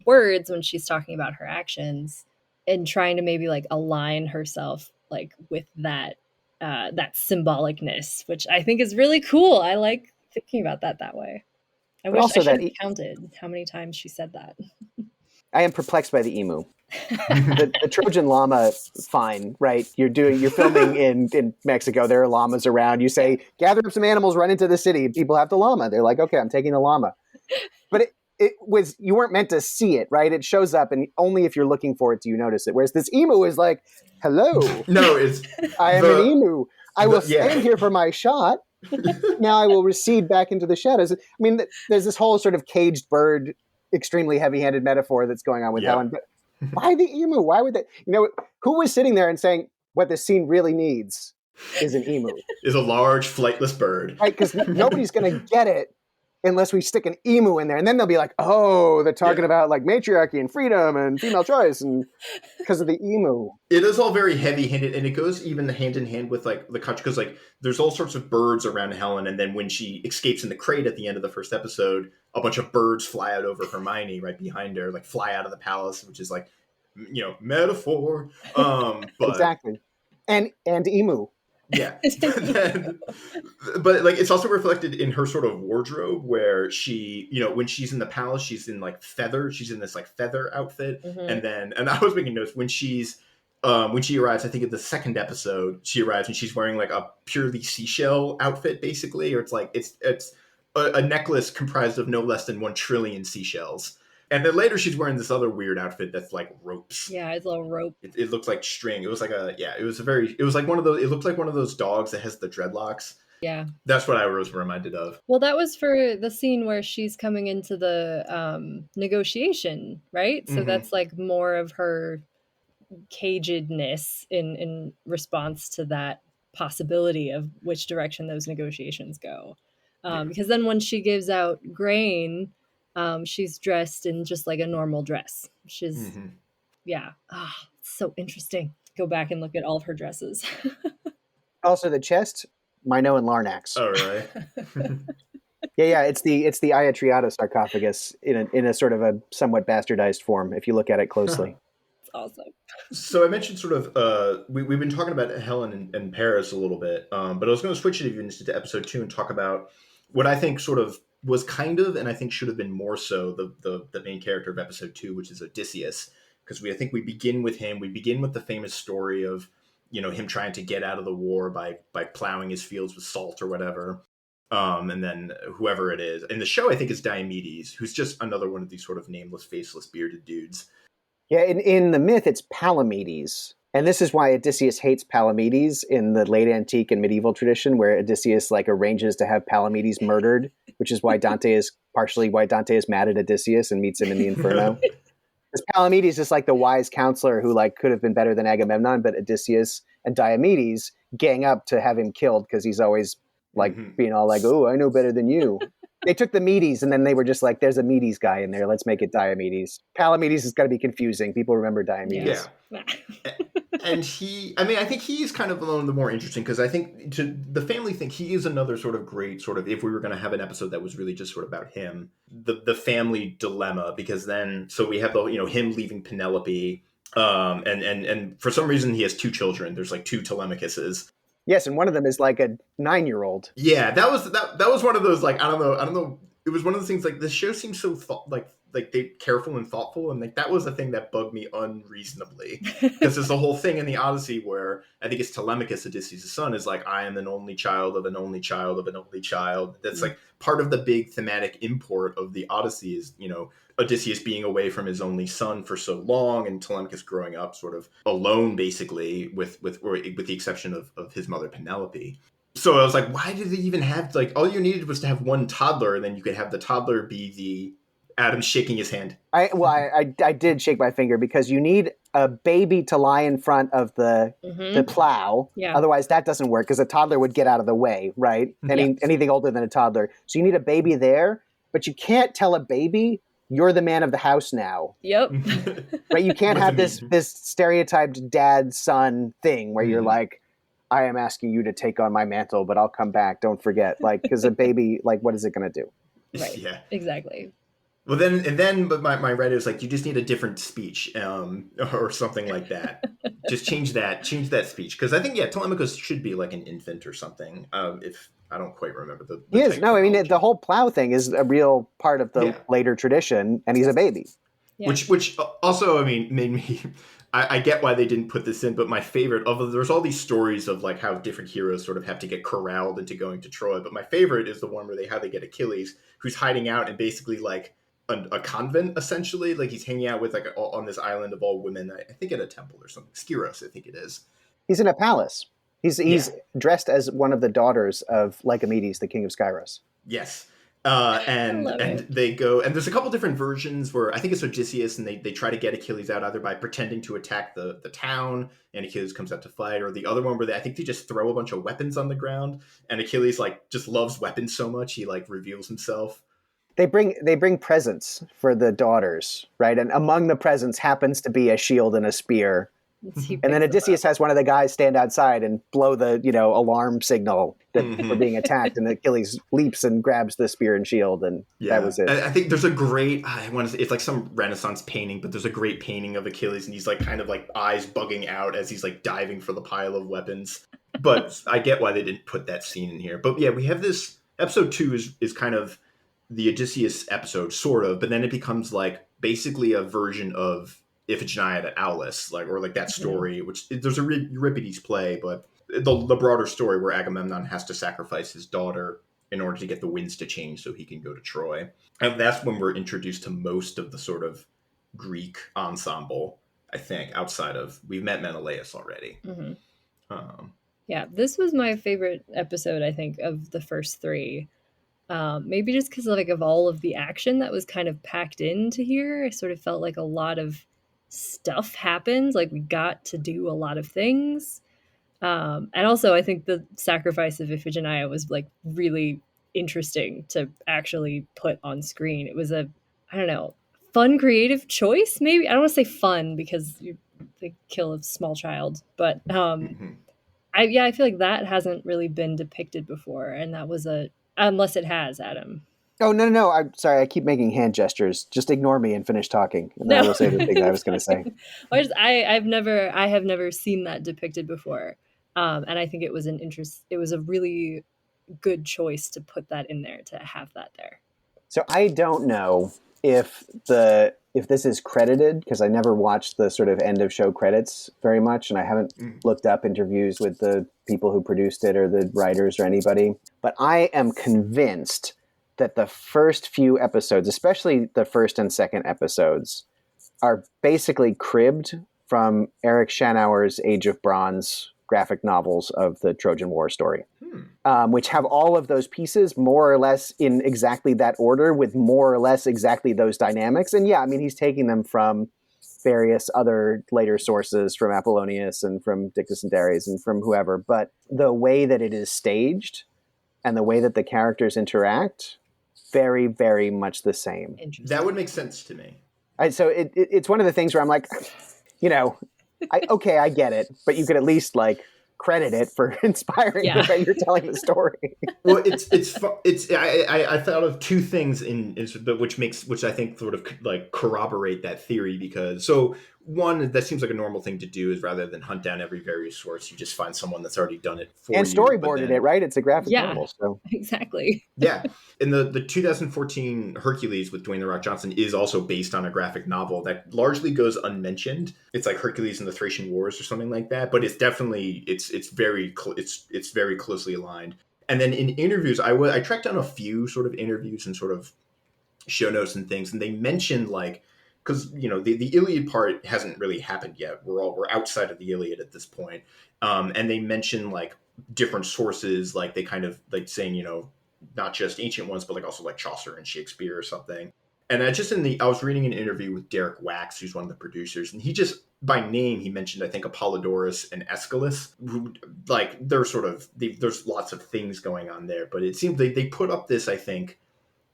words when she's talking about her actions and trying to maybe like align herself like with that symbolicness, which I think is really cool. I like thinking about that way. I wish I should have counted how many times she said that.
I am perplexed by the emu. the Trojan llama, fine, right? You're filming in Mexico. There are llamas around. You say, gather up some animals, run into the city. People have the llama. They're like, okay, I'm taking the llama. But it was, you weren't meant to see it, right? It shows up, and only if you're looking for it do you notice it. Whereas this emu is like, hello.
No,
I am an emu. I will stand here for my shot. Now I will recede back into the shadows. I mean, there's this whole sort of caged bird, extremely heavy-handed metaphor that's going on with Helen. But why the emu? Why would they? Who was sitting there and saying, what this scene really needs is an emu?
Is a large flightless bird.
Right, because nobody's going to get it unless we stick an emu in there. And then they'll be like, oh, they're talking about like matriarchy and freedom and female choice, and because of the emu.
It is all very heavy-handed, and it goes even hand in hand with like the country, because like there's all sorts of birds around Helen, and then when she escapes in the crate at the end of the first episode, a bunch of birds fly out over Hermione right behind her, like fly out of the palace, which is like, metaphor. But
exactly. And emu.
Yeah. But like it's also reflected in her sort of wardrobe, where she, when she's in the palace, she's in like she's in this like feather outfit. And I was making notes when she arrives, I think in the second episode, she arrives and she's wearing like a purely seashell outfit, basically, or it's like it's a necklace comprised of no less than 1 trillion seashells. And then later she's wearing this other weird outfit that's like ropes.
Yeah, it's a little rope.
It looks like string. It was like it looked like one of those dogs that has the dreadlocks.
Yeah.
That's what I was reminded of.
Well, that was for the scene where she's coming into the negotiation, right? So that's like more of her cagedness in response to that possibility of which direction those negotiations go. Because then when she gives out grain, she's dressed in just like a normal dress. She's, yeah, it's so interesting. Go back and look at all of her dresses.
Also, the chest, Mino and Larnax.
Oh, really?
Yeah. It's the Iatriata sarcophagus in a sort of a somewhat bastardized form if you look at it closely.
It's awesome.
So I mentioned sort of we've been talking about Helen and Paris a little bit, but I was going to switch it even to episode 2 and talk about what I think sort of was kind of, and I think should have been more so, the main character of episode 2, which is Odysseus, because I think we begin with him. We begin with the famous story of him trying to get out of the war by plowing his fields with salt or whatever. And then whoever it is in the show, I think, is Diomedes, who's just another one of these sort of nameless, faceless, bearded dudes.
Yeah, in the myth, it's Palamedes. And this is why Odysseus hates Palamedes in the late antique and medieval tradition, where Odysseus arranges to have Palamedes murdered, which is partially why Dante is mad at Odysseus and meets him in the Inferno. Because Palamedes is the wise counselor who could have been better than Agamemnon, but Odysseus and Diomedes gang up to have him killed because he's always being all oh, I know better than you. They took the Medes and then they were just there's a Medes guy in there. Let's make it Diomedes. Palamedes is going to be confusing. People remember Diomedes.
Yeah. And I think he's kind of one of the more interesting, because I think to the family thing, he is another sort of great sort of, if we were going to have an episode that was really just sort of about him, the family dilemma, because then, so we have the, him leaving Penelope, and for some reason he has 2 children. There's 2 Telemachuses.
Yes, and one of them is a 9-year-old.
Yeah, that was one of those I don't know. It was one of those things this show seems so they careful and thoughtful, and that was a thing that bugged me unreasonably, because there's the whole thing in the Odyssey where I think it's Telemachus, Odysseus' son, is I am an only child of an only child of an only child. That's part of the big thematic import of the Odyssey is Odysseus being away from his only son for so long, and Telemachus growing up sort of alone, basically, with the exception of his mother Penelope. So I was why did they even have all you needed was to have one toddler, and then you could have the toddler be the Adam shaking his hand.
I did shake my finger, because you need a baby to lie in front of the plow. Yeah. Otherwise, that doesn't work, because a toddler would get out of the way, right? Anything older than a toddler. So you need a baby there, but you can't tell a baby, you're the man of the house now.
Yep.
Right? You can't have this stereotyped dad-son thing where you're I am asking you to take on my mantle, but I'll come back. Don't forget. Because a baby, what is it going to do?
Right. Yeah. Exactly.
Well, but my writer is you just need a different speech, or something like that. Just change that speech. Because I think, Telemachus should be an infant or something. If I don't quite remember the
he is. No, I mean, the whole plow thing is a real part of the later tradition, and he's a baby.
Yeah. Which also, made me... I get why they didn't put this in, but my favorite, although there's all these stories of how different heroes sort of have to get corralled into going to Troy, but my favorite is the one where they get Achilles, who's hiding out in basically a convent, essentially. He's hanging out with on this island of all women, I think at a temple or something. Skiros, I think it is.
He's in a palace. He's dressed as one of the daughters of Lycomedes, the king of Skyros.
Yes. And they go, and there's a couple different versions where I think it's Odysseus, and they try to get Achilles out either by pretending to attack the town, and Achilles comes out to fight, or the other one where I think they just throw a bunch of weapons on the ground, and Achilles just loves weapons so much he reveals himself.
They bring presents for the daughters, right? And among the presents happens to be a shield and a spear. And then Odysseus has one of the guys stand outside and blow the alarm signal that we're being attacked, and Achilles leaps and grabs the spear and shield, and that was it.
I think there's a great, it's some Renaissance painting, but there's a great painting of Achilles, and he's kind of eyes bugging out as he's diving for the pile of weapons. But I get why they didn't put that scene in here. But yeah, we have this episode 2 is kind of the Odysseus episode, sort of, but then it becomes basically a version of Iphigenia to Aulis, or that story, which there's a Euripides play, but the broader story where Agamemnon has to sacrifice his daughter in order to get the winds to change so he can go to Troy. And that's when we're introduced to most of the sort of Greek ensemble, I think, outside of, we've met Menelaus already.
Yeah, this was my favorite episode, I think, of the first 3. Maybe just because of all of the action that was kind of packed into here. I sort of felt a lot of stuff happened. We got to do a lot of things. And also I think the sacrifice of Iphigenia was really interesting to actually put on screen. It was I don't know, fun creative choice maybe. I don't want to say fun because they kill a small child, but
Mhm.
I feel like that hasn't really been depicted before, and that was unless it has, Adam.
Oh, no, no, no. I'm sorry. I keep making hand gestures. Just ignore me and finish talking. And then I
No,
will say the thing that I was going to say.
I have never seen that depicted before, and I think it was it was a really good choice to put that in there, to have that there.
So I don't know if this is credited, because I never watched the sort of end of show credits very much, and I haven't
Mhm.
looked up interviews with the people who produced it or the writers or anybody. But I am convinced that the first few episodes, especially the first and second episodes, are basically cribbed from Eric Schanauer's Age of Bronze graphic novels of the Trojan War story. Which have all of those pieces more or less in exactly that order with more or less exactly those dynamics. And yeah, I mean, he's taking them from various other later sources, from Apollonius and from Dictys and Dares and from whoever. But the way that it is staged and the way that the characters interact, very, very much the same.
That would make sense to me.
So it's one of the things where I'm like, you know, I get it, but you could at least like credit it for inspiring
Yeah.
the way you're telling the story.
Well, I thought of two things which I think sort of like corroborate that theory, because so one, that seems like a normal thing to do, is rather than hunt down every various source, you just find someone that's already done it for
And
you.
storyboarded it, right? It's a graphic
Yeah.
novel, so
Exactly.
Yeah. And the 2014 Hercules with Dwayne The Rock Johnson is also based on a graphic novel that largely goes unmentioned. It's like Hercules and the Thracian Wars or something like that, but it's definitely it's very closely aligned. And then in interviews, I tracked down a few sort of interviews and sort of show notes and things, and they mentioned like, because the Iliad part hasn't really happened yet. We're outside of the Iliad at this point, and they mention like different sources, like they kind of like saying not just ancient ones, but like also like Chaucer and Shakespeare or something. And I was reading an interview with Derek Wax, who's one of the producers, and he just by name he mentioned I think Apollodorus and Aeschylus. Like there's lots of things going on there, but it seems they put up this I think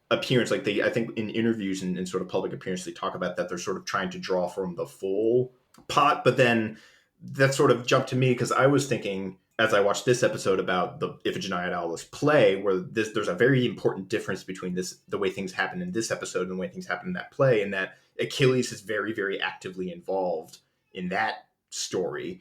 appearance, like I think in interviews and sort of public appearance they talk about that they're sort of trying to draw from the full pot. But then that sort of jumped to me because I was thinking as I watched this episode about the Iphigenia et Aulis play, where there's a very important difference between the way things happen in this episode and the way things happen in that play, and that Achilles is very, very actively involved in that story,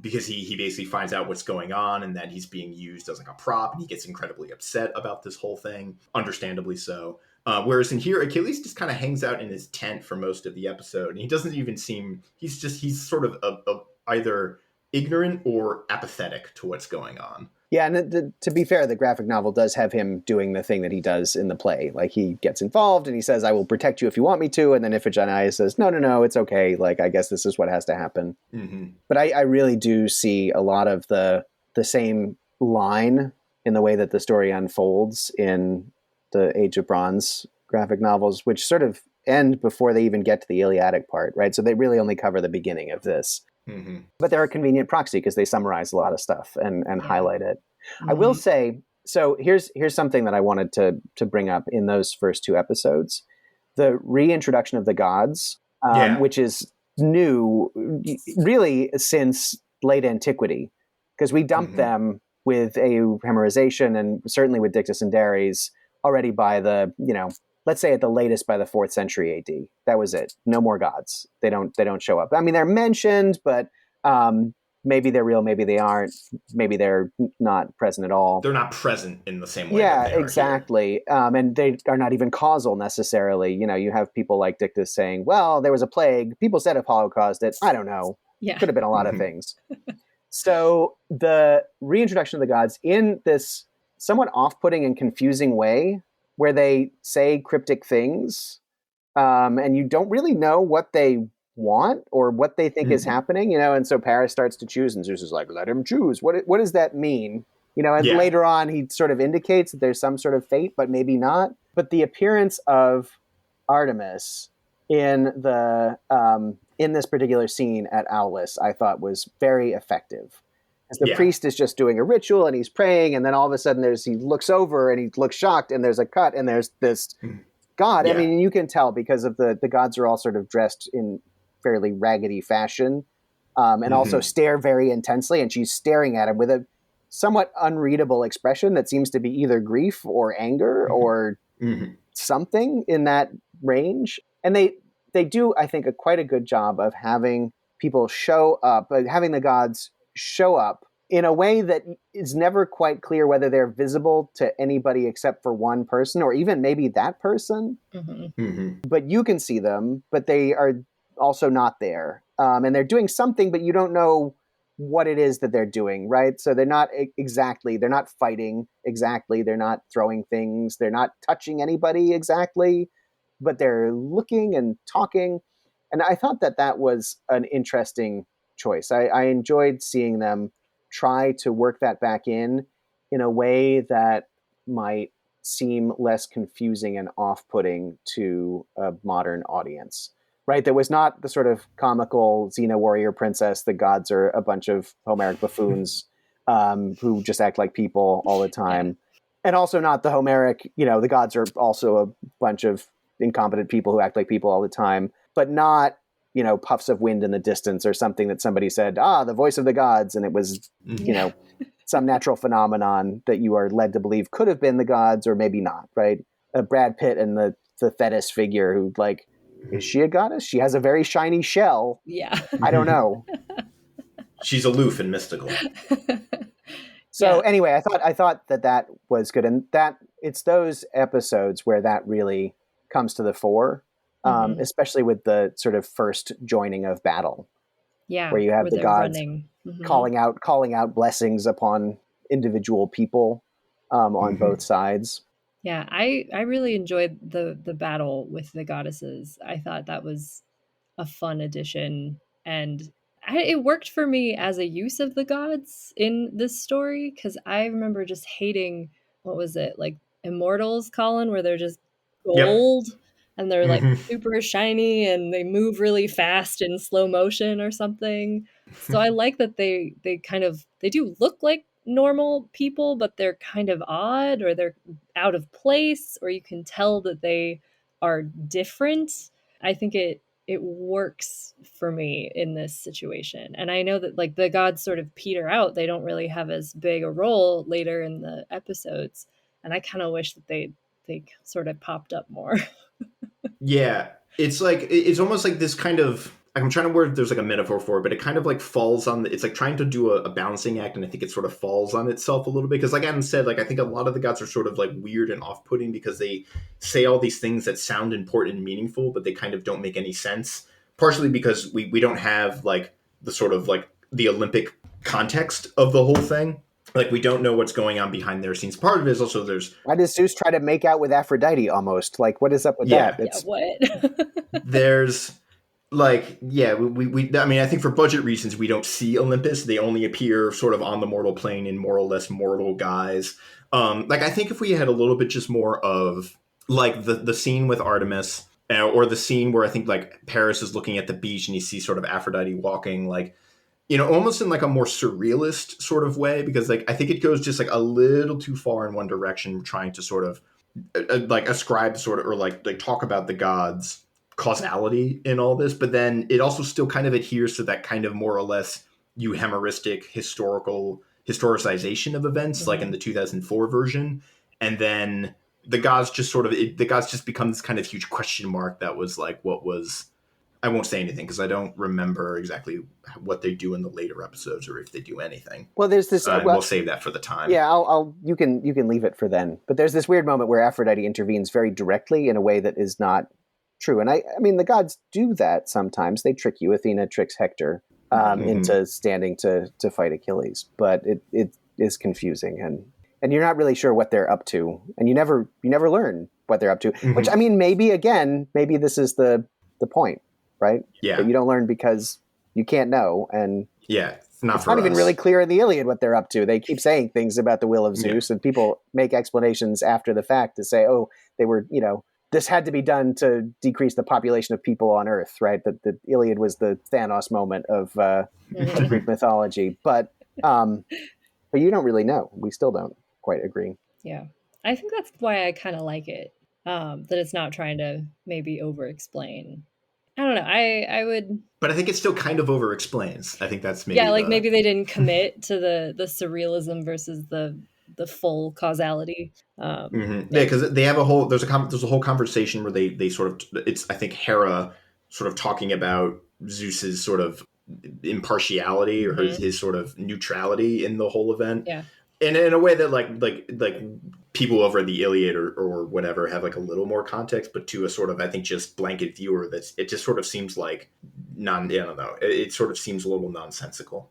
because he basically finds out what's going on and that he's being used as like a prop, and he gets incredibly upset about this whole thing, understandably so. Whereas in here, Achilles just kind of hangs out in his tent for most of the episode, and he doesn't even seem, he's sort of either ignorant or apathetic to what's going on.
Yeah, and to be fair, the graphic novel does have him doing the thing that he does in the play. Like he gets involved and he says, "I will protect you if you want me to," and then Iphigenia says, "No, no, no, it's okay. Like I guess this is what has to happen."
Mm-hmm.
But I really do see a lot of the same line in the way that the story unfolds in the Age of Bronze graphic novels, which sort of end before they even get to the Iliadic part, right? So they really only cover the beginning of this.
Mm-hmm.
But they're a convenient proxy because they summarize a lot of stuff and highlight it.
Mm-hmm.
I will say, so here's something that I wanted to bring up in those first two episodes. The reintroduction of the gods, which is new really since late antiquity, because we dumped them with euhemerization and certainly with Dictys and Dares already by the, let's say at the latest by the 4th century AD. That was it. No more gods. They don't show up. I mean, they're mentioned, but maybe they're real, maybe they aren't, maybe they're not present at all.
They're not present in the same way.
Yeah, exactly. And they are not even causal necessarily. You have people like Dictys saying, well, there was a plague. People said Apollo caused it. I don't know.
Yeah.
Could have been a lot of things. So the reintroduction of the gods in this somewhat off-putting and confusing way, where they say cryptic things, and you don't really know what they want or what they think is happening, and so Paris starts to choose, and Zeus is like, let him choose. What does that mean? And later on he sort of indicates that there's some sort of fate, but maybe not. But the appearance of Artemis in the in this particular scene at Aulis, I thought was very effective. Because the priest is just doing a ritual and he's praying, and then all of a sudden he looks over and he looks shocked, and there's a cut, and there's this god. I mean, you can tell because of the gods are all sort of dressed in fairly raggedy fashion, and also stare very intensely, and she's staring at him with a somewhat unreadable expression that seems to be either grief or anger or something in that range. And they do, I think, quite a good job of having people show up, having the gods show up in a way that is never quite clear whether they're visible to anybody except for one person, or even maybe that person. But you can see them, but they are also not there. And they're doing something, but you don't know what it is that they're doing, right? So they're not fighting exactly. They're not throwing things. They're not touching anybody exactly, but they're looking and talking. And I thought that was an interesting choice. I enjoyed seeing them try to work that back in a way that might seem less confusing and off-putting to a modern audience. Right, there was not the sort of comical Xena warrior princess. The gods are a bunch of Homeric buffoons who just act like people all the time, and also not the Homeric. The gods are also a bunch of incompetent people who act like people all the time, but not puffs of wind in the distance or something that somebody said, the voice of the gods, and it was some natural phenomenon that you are led to believe could have been the gods or maybe not. Right, Brad Pitt and the Thetis figure who like. Is she a goddess? She has a very shiny shell.
Yeah.
I don't know.
She's aloof and mystical.
So anyway, I thought that was good. And that it's those episodes where that really comes to the fore, especially with the sort of first joining of battle.
Yeah.
Where you have the gods calling out blessings upon individual people on both sides.
Yeah, I really enjoyed the battle with the goddesses. I thought that was a fun addition, and it worked for me as a use of the gods in this story, because I remember just hating, what was it, like Immortals, Colin, where they're just gold and they're like super shiny and they move really fast in slow motion or something. So I like that they do look like normal people, but they're kind of odd, or they're out of place, or you can tell that they are different. I think it works for me in this situation. And I know that like the gods sort of peter out. They don't really have as big a role later in the episodes. And I kind of wish that they sort of popped up more.
Yeah. It's like, it's almost like this kind of, I'm trying to word there's like a metaphor for it, but it kind of like falls on it's like trying to do a balancing act, and I think it sort of falls on itself a little bit, because like Adam said, like I think a lot of the gods are sort of like weird and off-putting because they say all these things that sound important and meaningful, but they kind of don't make any sense, partially because we don't have like the sort of like the Olympic context of the whole thing. Like we don't know what's going on behind their scenes. Part of it is also
why does Zeus try to make out with Aphrodite almost? Like what is up with that?
What?
There's like, yeah, we I mean, I think for budget reasons, we don't see Olympus. They only appear sort of on the mortal plane in more or less mortal guise. Like, I think if we had a little bit just more of like the scene with Artemis, or the scene where I think like Paris is looking at the beach and you see sort of Aphrodite walking, like, almost in like a more surrealist sort of way, because like I think it goes just like a little too far in one direction, trying to sort of like ascribe sort of, or like talk about the gods' causality in all this, but then it also still kind of adheres to that kind of more or less euhemeristic historicization of events, like in the 2004 version. And then the gods just sort of the gods just become this kind of huge question mark that was like, what was, I won't say anything because I don't remember exactly what they do in the later episodes, or if they do anything.
Well, there's this.
We'll save that for the time.
Yeah, you can leave it for then. But there's this weird moment where Aphrodite intervenes very directly in a way that is not true. And I mean, the gods do that sometimes. They trick you. Athena tricks Hector into standing to fight Achilles, but it is confusing, and you're not really sure what they're up to, and you never learn what they're up to. Which, I mean, maybe this is the point. Right?
Yeah.
But you don't learn because you can't know. And
yeah, it's not
even really clear in the Iliad what they're up to. They keep saying things about the will of Zeus, and people make explanations after the fact to say, oh, they were, this had to be done to decrease the population of people on Earth, right? That the Iliad was the Thanos moment of Greek mythology. But But you don't really know. We still don't quite agree.
Yeah. I think that's why I kind of like it. That it's not trying to maybe over explain. I don't know. I would.
But I think it still kind of over explains. I think that's maybe
Yeah, like maybe they didn't commit to the surrealism versus the full causality.
Yeah, because they have a whole there's a whole conversation where they sort of it's I think Hera sort of talking about Zeus's sort of impartiality or his sort of neutrality in the whole event.
Yeah.
And in a way that like people over the Iliad or whatever have like a little more context, but to a sort of I think just blanket viewer it just sort of seems like I don't know. It sort of seems a little nonsensical.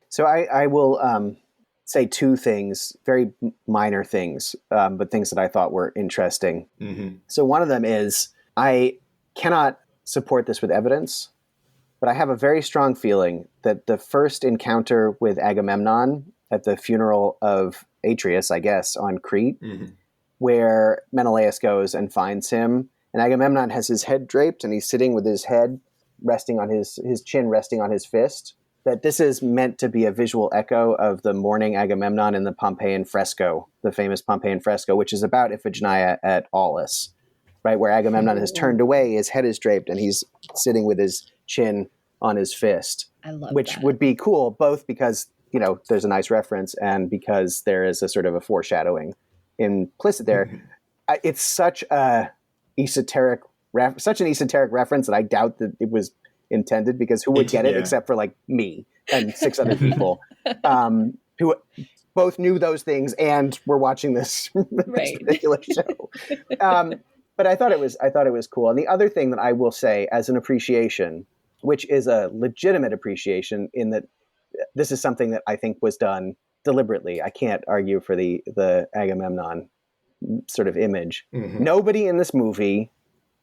So I will say two things, very minor things, but things that I thought were interesting. So one of them is I cannot support this with evidence, but I have a very strong feeling that the first encounter with Agamemnon at the funeral of Atreus, I guess, on Crete, where Menelaus goes and finds him, and Agamemnon has his head draped and he's sitting with his head resting on his chin resting on his fist, that this is meant to be a visual echo of the mourning Agamemnon in the Pompeian fresco, the famous Pompeian fresco, which is about Iphigenia at Aulis, right, where Agamemnon has turned away, his head is draped, and he's sitting with his chin on his fist.
I love
which
that.
would be cool, both because, you know, there's a nice reference and because there is a sort of a foreshadowing implicit there. It's such a esoteric such an esoteric reference that I doubt that it was intended, because who would get it except for like me and 6 other people who both knew those things and were watching this, this ridiculous show. But I thought it was cool. And the other thing that I will say as an appreciation, which is a legitimate appreciation in that this is something that I think was done deliberately. I can't argue for the Agamemnon sort of image. Nobody in this movie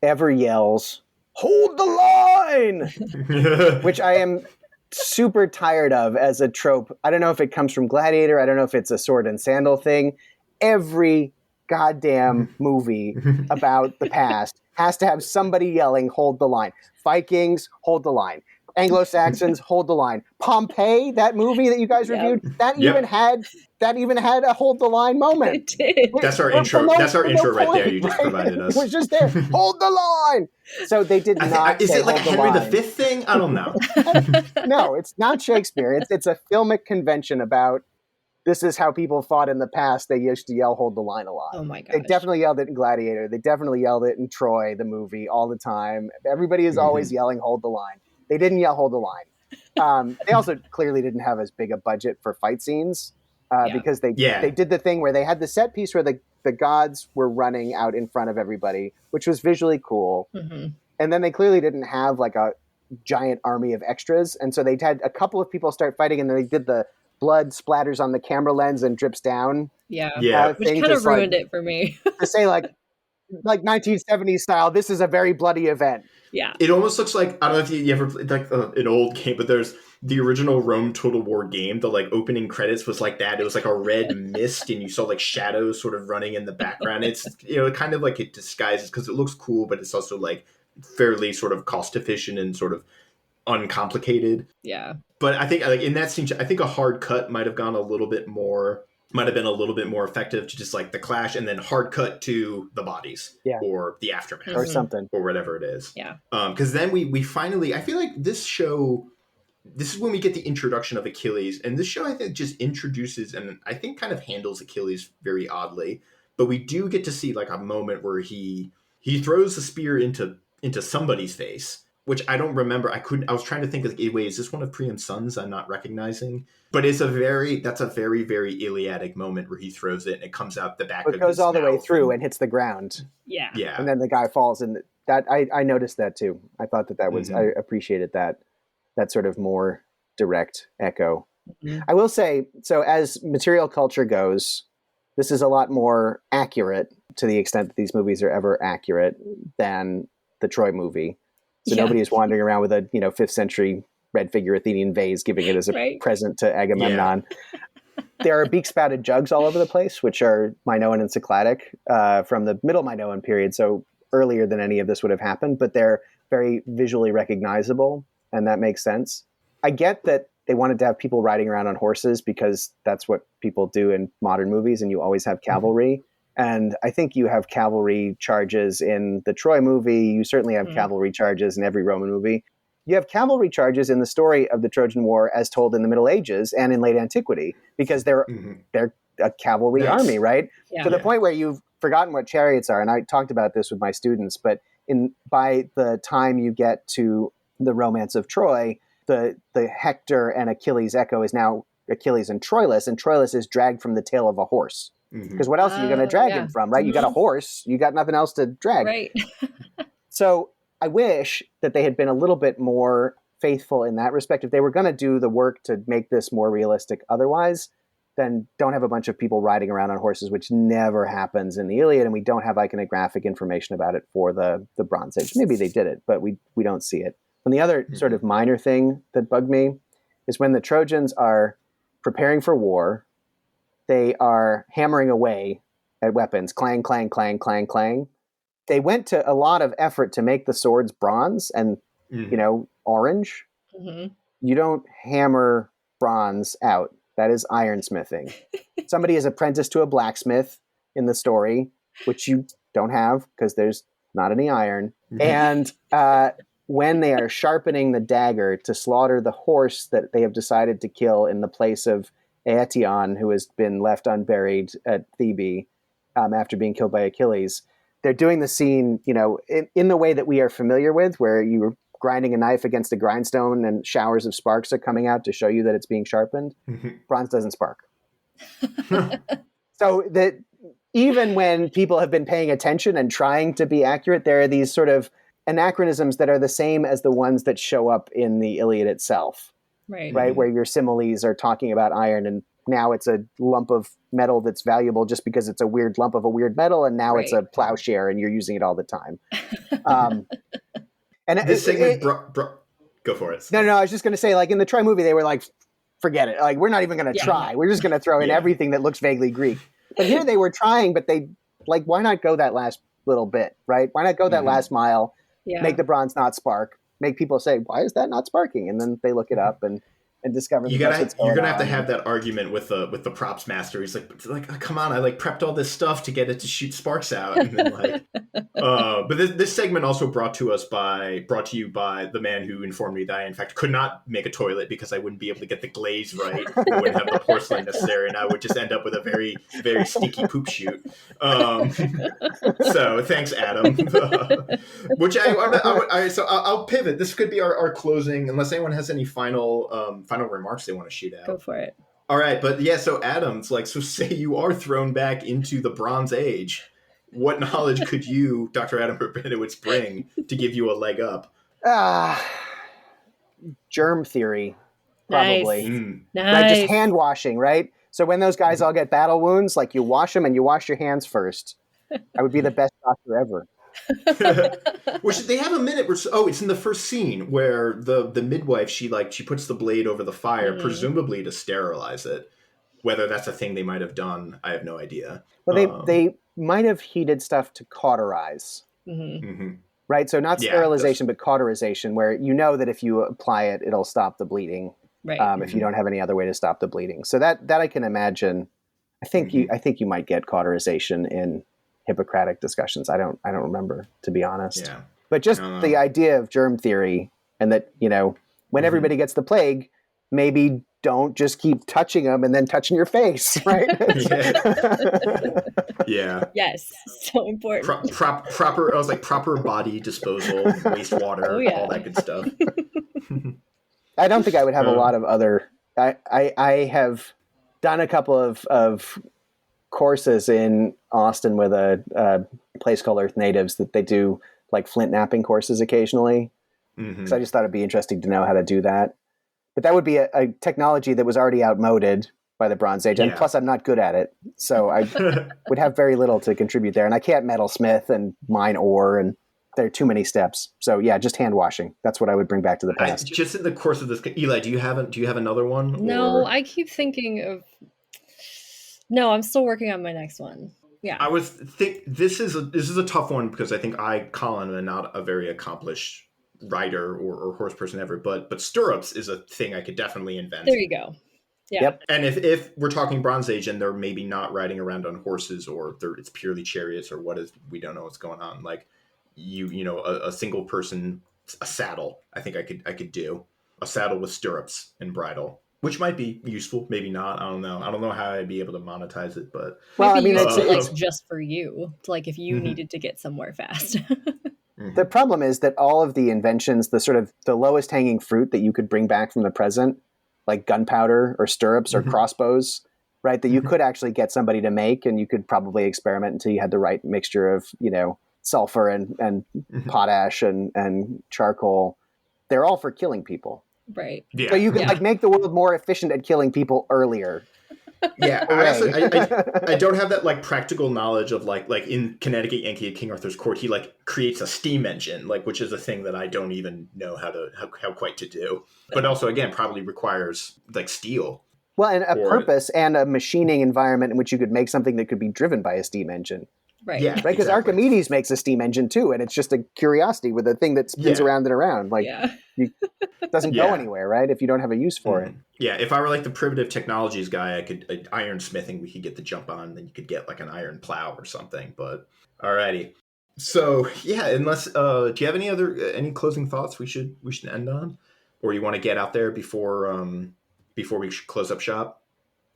ever yells, "Hold the line!" which I am super tired of as a trope. I don't know if it comes from Gladiator. I don't know if it's a sword and sandal thing. Every goddamn movie about the past has to have somebody yelling, "Hold the line." Vikings, hold the line. Anglo-Saxons, hold the line. Pompeii, that movie that you guys reviewed, that even had a hold the line moment.
It did.
That's our intro. That's our intro right there. You just provided us.
It was just there. Hold the line. So they did not.
Is it like a Henry
line.
V thing? I don't know.
No, it's not Shakespeare. It's a filmic convention about this is how people fought in the past. They used to yell "Hold the line" a lot.
Oh my gosh.
They definitely yelled it in Gladiator. They definitely yelled it in Troy, the movie, all the time. Everybody is always yelling "Hold the line." They didn't yell "Hold the line." They also clearly didn't have as big a budget for fight scenes because they did the thing where they had the set piece where the gods were running out in front of everybody, which was visually cool. And then they clearly didn't have like a giant army of extras. And so they had a couple of people start fighting, and then they did the blood splatters on the camera lens and drips down.
Which kind of ruined it for me.
To say like 1970s style, this is a very bloody event.
Yeah.
It almost looks like, I don't know if you ever played like an old game, but there's the original Rome Total War game. The like opening credits was like that. It was like a red mist, and you saw like shadows sort of running in the background. It's, you know, kind of like it disguises because it looks cool, but it's also like fairly sort of cost efficient and sort of uncomplicated.
Yeah.
But I think like in that scene, I think a hard cut might have been a little bit more effective to just like the clash and then hard cut to the bodies or the aftermath
or something
or whatever it is.
Yeah.
Because then we finally, I feel like this is when we get the introduction of Achilles, and this show I think just introduces and I think kind of handles Achilles very oddly, but we do get to see like a moment where he throws the spear into somebody's face, which I don't remember. I was trying to think of, wait, is this one of Priam's sons I'm not recognizing? But that's a very, very Iliadic moment where he throws it and it comes out the back of his mouth.
It goes all the way through and hits the ground.
Yeah.
Yeah.
And then the guy falls in. That I noticed that too. I thought that was, I appreciated that sort of more direct echo. I will say, so as material culture goes, this is a lot more accurate to the extent that these movies are ever accurate than the Troy movie. So nobody is wandering around with a 5th century red figure Athenian vase, giving it as a present to Agamemnon. There are beak-spouted jugs all over the place, which are Minoan and Cycladic from the middle Minoan period, so earlier than any of this would have happened, but they're very visually recognizable, and that makes sense. I get that they wanted to have people riding around on horses because that's what people do in modern movies, and you always have cavalry. And I think you have cavalry charges in the Troy movie. You certainly have cavalry charges in every Roman movie. You have cavalry charges in the story of the Trojan War as told in the Middle Ages and in late antiquity, because they're a cavalry army, right?
Yeah.
To the point where you've forgotten what chariots are. And I talked about this with my students, but by the time you get to the Romance of Troy, the Hector and Achilles echo is now Achilles and Troilus is dragged from the tail of a horse. Because what else are you going to drag him from, right? You got a horse, you got nothing else to drag.
Right.
So I wish that they had been a little bit more faithful in that respect. If they were going to do the work to make this more realistic otherwise, then don't have a bunch of people riding around on horses, which never happens in the Iliad, and we don't have iconographic information about it for the Bronze Age. Maybe they did it, but we don't see it. And the other sort of minor thing that bugged me is when the Trojans are preparing for war, they are hammering away at weapons, clang, clang, clang, clang, clang. They went to a lot of effort to make the swords bronze and, orange. You don't hammer bronze out. That is ironsmithing. Somebody is apprenticed to a blacksmith in the story, which you don't have because there's not any iron. And when they are sharpening the dagger to slaughter the horse that they have decided to kill in the place of Aetion, who has been left unburied at Thebe after being killed by Achilles, they're doing the scene, in the way that we are familiar with, where you're grinding a knife against a grindstone and showers of sparks are coming out to show you that it's being sharpened. Bronze doesn't spark. So that even when people have been paying attention and trying to be accurate, there are these sort of anachronisms that are the same as the ones that show up in the Iliad itself. Right? Where your similes are talking about iron, and now it's a lump of metal that's valuable just because it's a weird lump of a weird metal, and now it's a plowshare and you're using it all the time. And
this segment go for it.
No, I was just going to say, like in the Troy movie, they were like, forget it. Like, we're not even going to try. We're just going to throw in everything that looks vaguely Greek. But here they were trying, but they why not go that last little bit, right? Why not go that last mile, make the bronze not spark, make people say, why is that not sparking? And then they look it up and discover
you're gonna have that argument with the props master. He's like, oh, come on, I prepped all this stuff to get it to shoot sparks out. And then but this segment also brought to you by the man who informed me that I in fact could not make a toilet because I wouldn't be able to get the glaze right. I wouldn't have the porcelain necessary, and I would just end up with a very, very stinky poop shoot. So thanks, Adam. Which I'll pivot. This could be our closing, unless anyone has any final remarks they want to shoot out.
Go for it.
All right, but so Adam, it's so say you are thrown back into the Bronze Age. What knowledge could you, Dr. Adam Rabinowitz, bring to give you a leg up?
Germ theory, probably.
Nice.
Right, just hand washing, right? So when those guys all get battle wounds, you wash them and you wash your hands first. I would be the best doctor ever.
Which they have a minute where it's in the first scene where the midwife she puts the blade over the fire, presumably to sterilize it. Whether that's a thing they might have done, I have no idea.
Well, they might have heated stuff to cauterize, right? So not sterilization, but cauterization, where that if you apply it, it'll stop the bleeding.
Right.
If you don't have any other way to stop the bleeding, so that I can imagine. I think you might get cauterization in Hippocratic discussions. I don't remember, to be honest.
Yeah.
But just the idea of germ theory, and that when everybody gets the plague, maybe don't just keep touching them and then touching your face, right?
Yeah.
Yes, so important.
Proper. I was proper body disposal, wastewater, all that good stuff.
I don't think I would have a lot of other. I have done a couple of courses in Austin with a place called Earth Natives that they do flint knapping courses occasionally. So I just thought it'd be interesting to know how to do that. But that would be a technology that was already outmoded by the Bronze Age. And plus I'm not good at it. So I would have very little to contribute there. And I can't metalsmith and mine ore, and there are too many steps. So just hand washing. That's what I would bring back to the past.
Just in the course of this, Eli, do you have another one?
No, I keep thinking of. No, I'm still working on my next one. Yeah,
I this is a tough one because I think Colin, am not a very accomplished rider or horse person ever, but stirrups is a thing I could definitely invent.
There you go. Yeah.
Yep.
And if we're talking Bronze Age and they're maybe not riding around on horses, or it's purely chariots, or we don't know what's going on. Like a single person, a saddle. I think I could do a saddle with stirrups and bridle, which might be useful, maybe not. I don't know how I'd be able to monetize it, but
maybe it's just for you, like if you needed to get somewhere fast.
The problem is that all of the inventions, the sort of the lowest hanging fruit that you could bring back from the present, like gunpowder or stirrups or crossbows, right, that you could actually get somebody to make, and you could probably experiment until you had the right mixture of, sulfur and potash and charcoal. They're all for killing people.
Right.
Yeah. So you can make the world more efficient at killing people earlier.
Yeah, I don't have that like practical knowledge of like in Connecticut Yankee at King Arthur's court, he like creates a steam engine, like, which is a thing that I don't even know how quite to do. But also, again, probably requires like steel.
Well, and a purpose and a machining environment in which you could make something that could be driven by a steam engine.
Right.
Yeah.
Right. Because Archimedes makes a steam engine too, and it's just a curiosity with a thing that spins around and around. Like it doesn't go anywhere, right? If you don't have a use for it.
Yeah. If I were like the primitive technologies guy, I could ironsmithing. We could get the jump on. Then you could get like an iron plow or something. But alrighty. So yeah. Unless do you have any closing thoughts we should end on, or you want to get out there before we close up shop?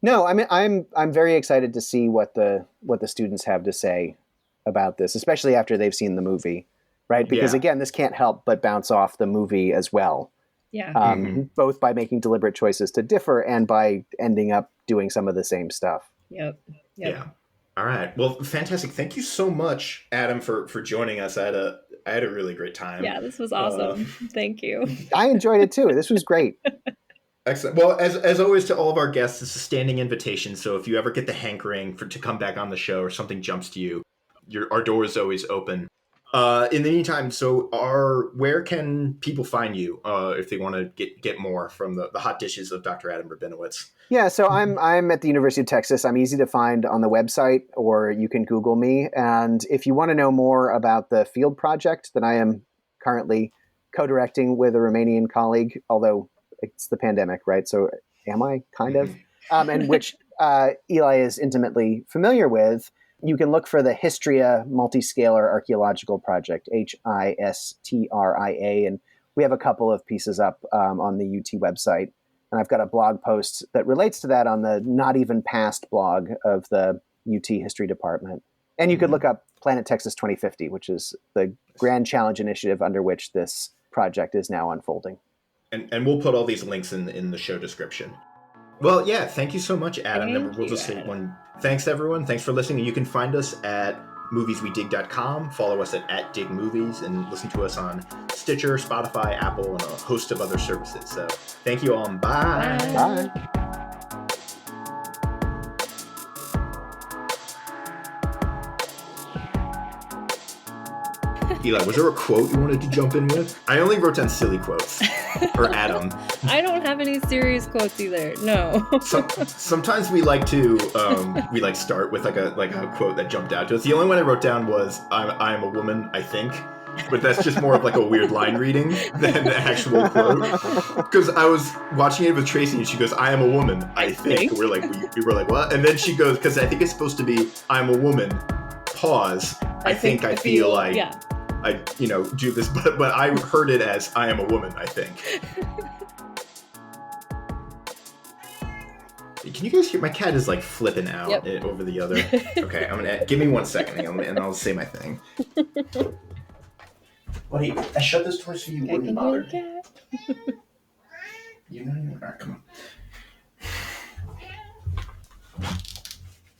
No, I mean I'm very excited to see what the students have to say about this, especially after they've seen the movie, right? Because again, this can't help but bounce off the movie as well.
Yeah.
Both by making deliberate choices to differ and by ending up doing some of the same stuff.
Yep.
Yeah. All right. Well, fantastic. Thank you so much, Adam, for joining us. I had a really great time.
Yeah, this was awesome. Thank you.
I enjoyed it too. This was great.
Excellent. Well, as always, to all of our guests, it's a standing invitation. So if you ever get the hankering to come back on the show, or something jumps to you, our door is always open. In the meantime, where can people find you if they want to get more from the hot dishes of Dr. Adam Rabinowitz?
Yeah, so I'm at the University of Texas. I'm easy to find on the website, or you can Google me. And if you want to know more about the field project that I am currently co-directing with a Romanian colleague, although it's the pandemic, right? So am I kind of? And which Eli is intimately familiar with. You can look for the Histria Multiscalar Archaeological Project, HISTRIA. And we have a couple of pieces up on the UT website. And I've got a blog post that relates to that on the Not Even Past blog of the UT History Department. And you could look up Planet Texas 2050, which is the Grand Challenge initiative under which this project is now unfolding.
And we'll put all these links in the show description. Well, yeah, thank you so much, Adam. And we'll just say thanks, everyone. Thanks for listening. You can find us at movieswedig.com. Follow us at digmovies, and listen to us on Stitcher, Spotify, Apple, and a host of other services. So thank you all, and bye.
Bye.
Eli, was there a quote you wanted to jump in with? I only wrote down silly quotes. Or Adam.
I don't have any serious quotes either. No.
Sometimes we like to start with like a quote that jumped out to us. The only one I wrote down was I'm a woman, I think. But that's just more of like a weird line reading than the actual quote. Because I was watching it with Tracy and she goes, I am a woman, I think. We were like, what? And then she goes, because I think it's supposed to be I'm a woman, pause, I think I feel like I do this, but I heard it as I am a woman, I think. Can you guys hear? My cat is like flipping out over the other. Okay, I'm gonna give me 1 second and I'll say my thing. What do you? I shut this door so you wouldn't bother me. You know, all right, come on.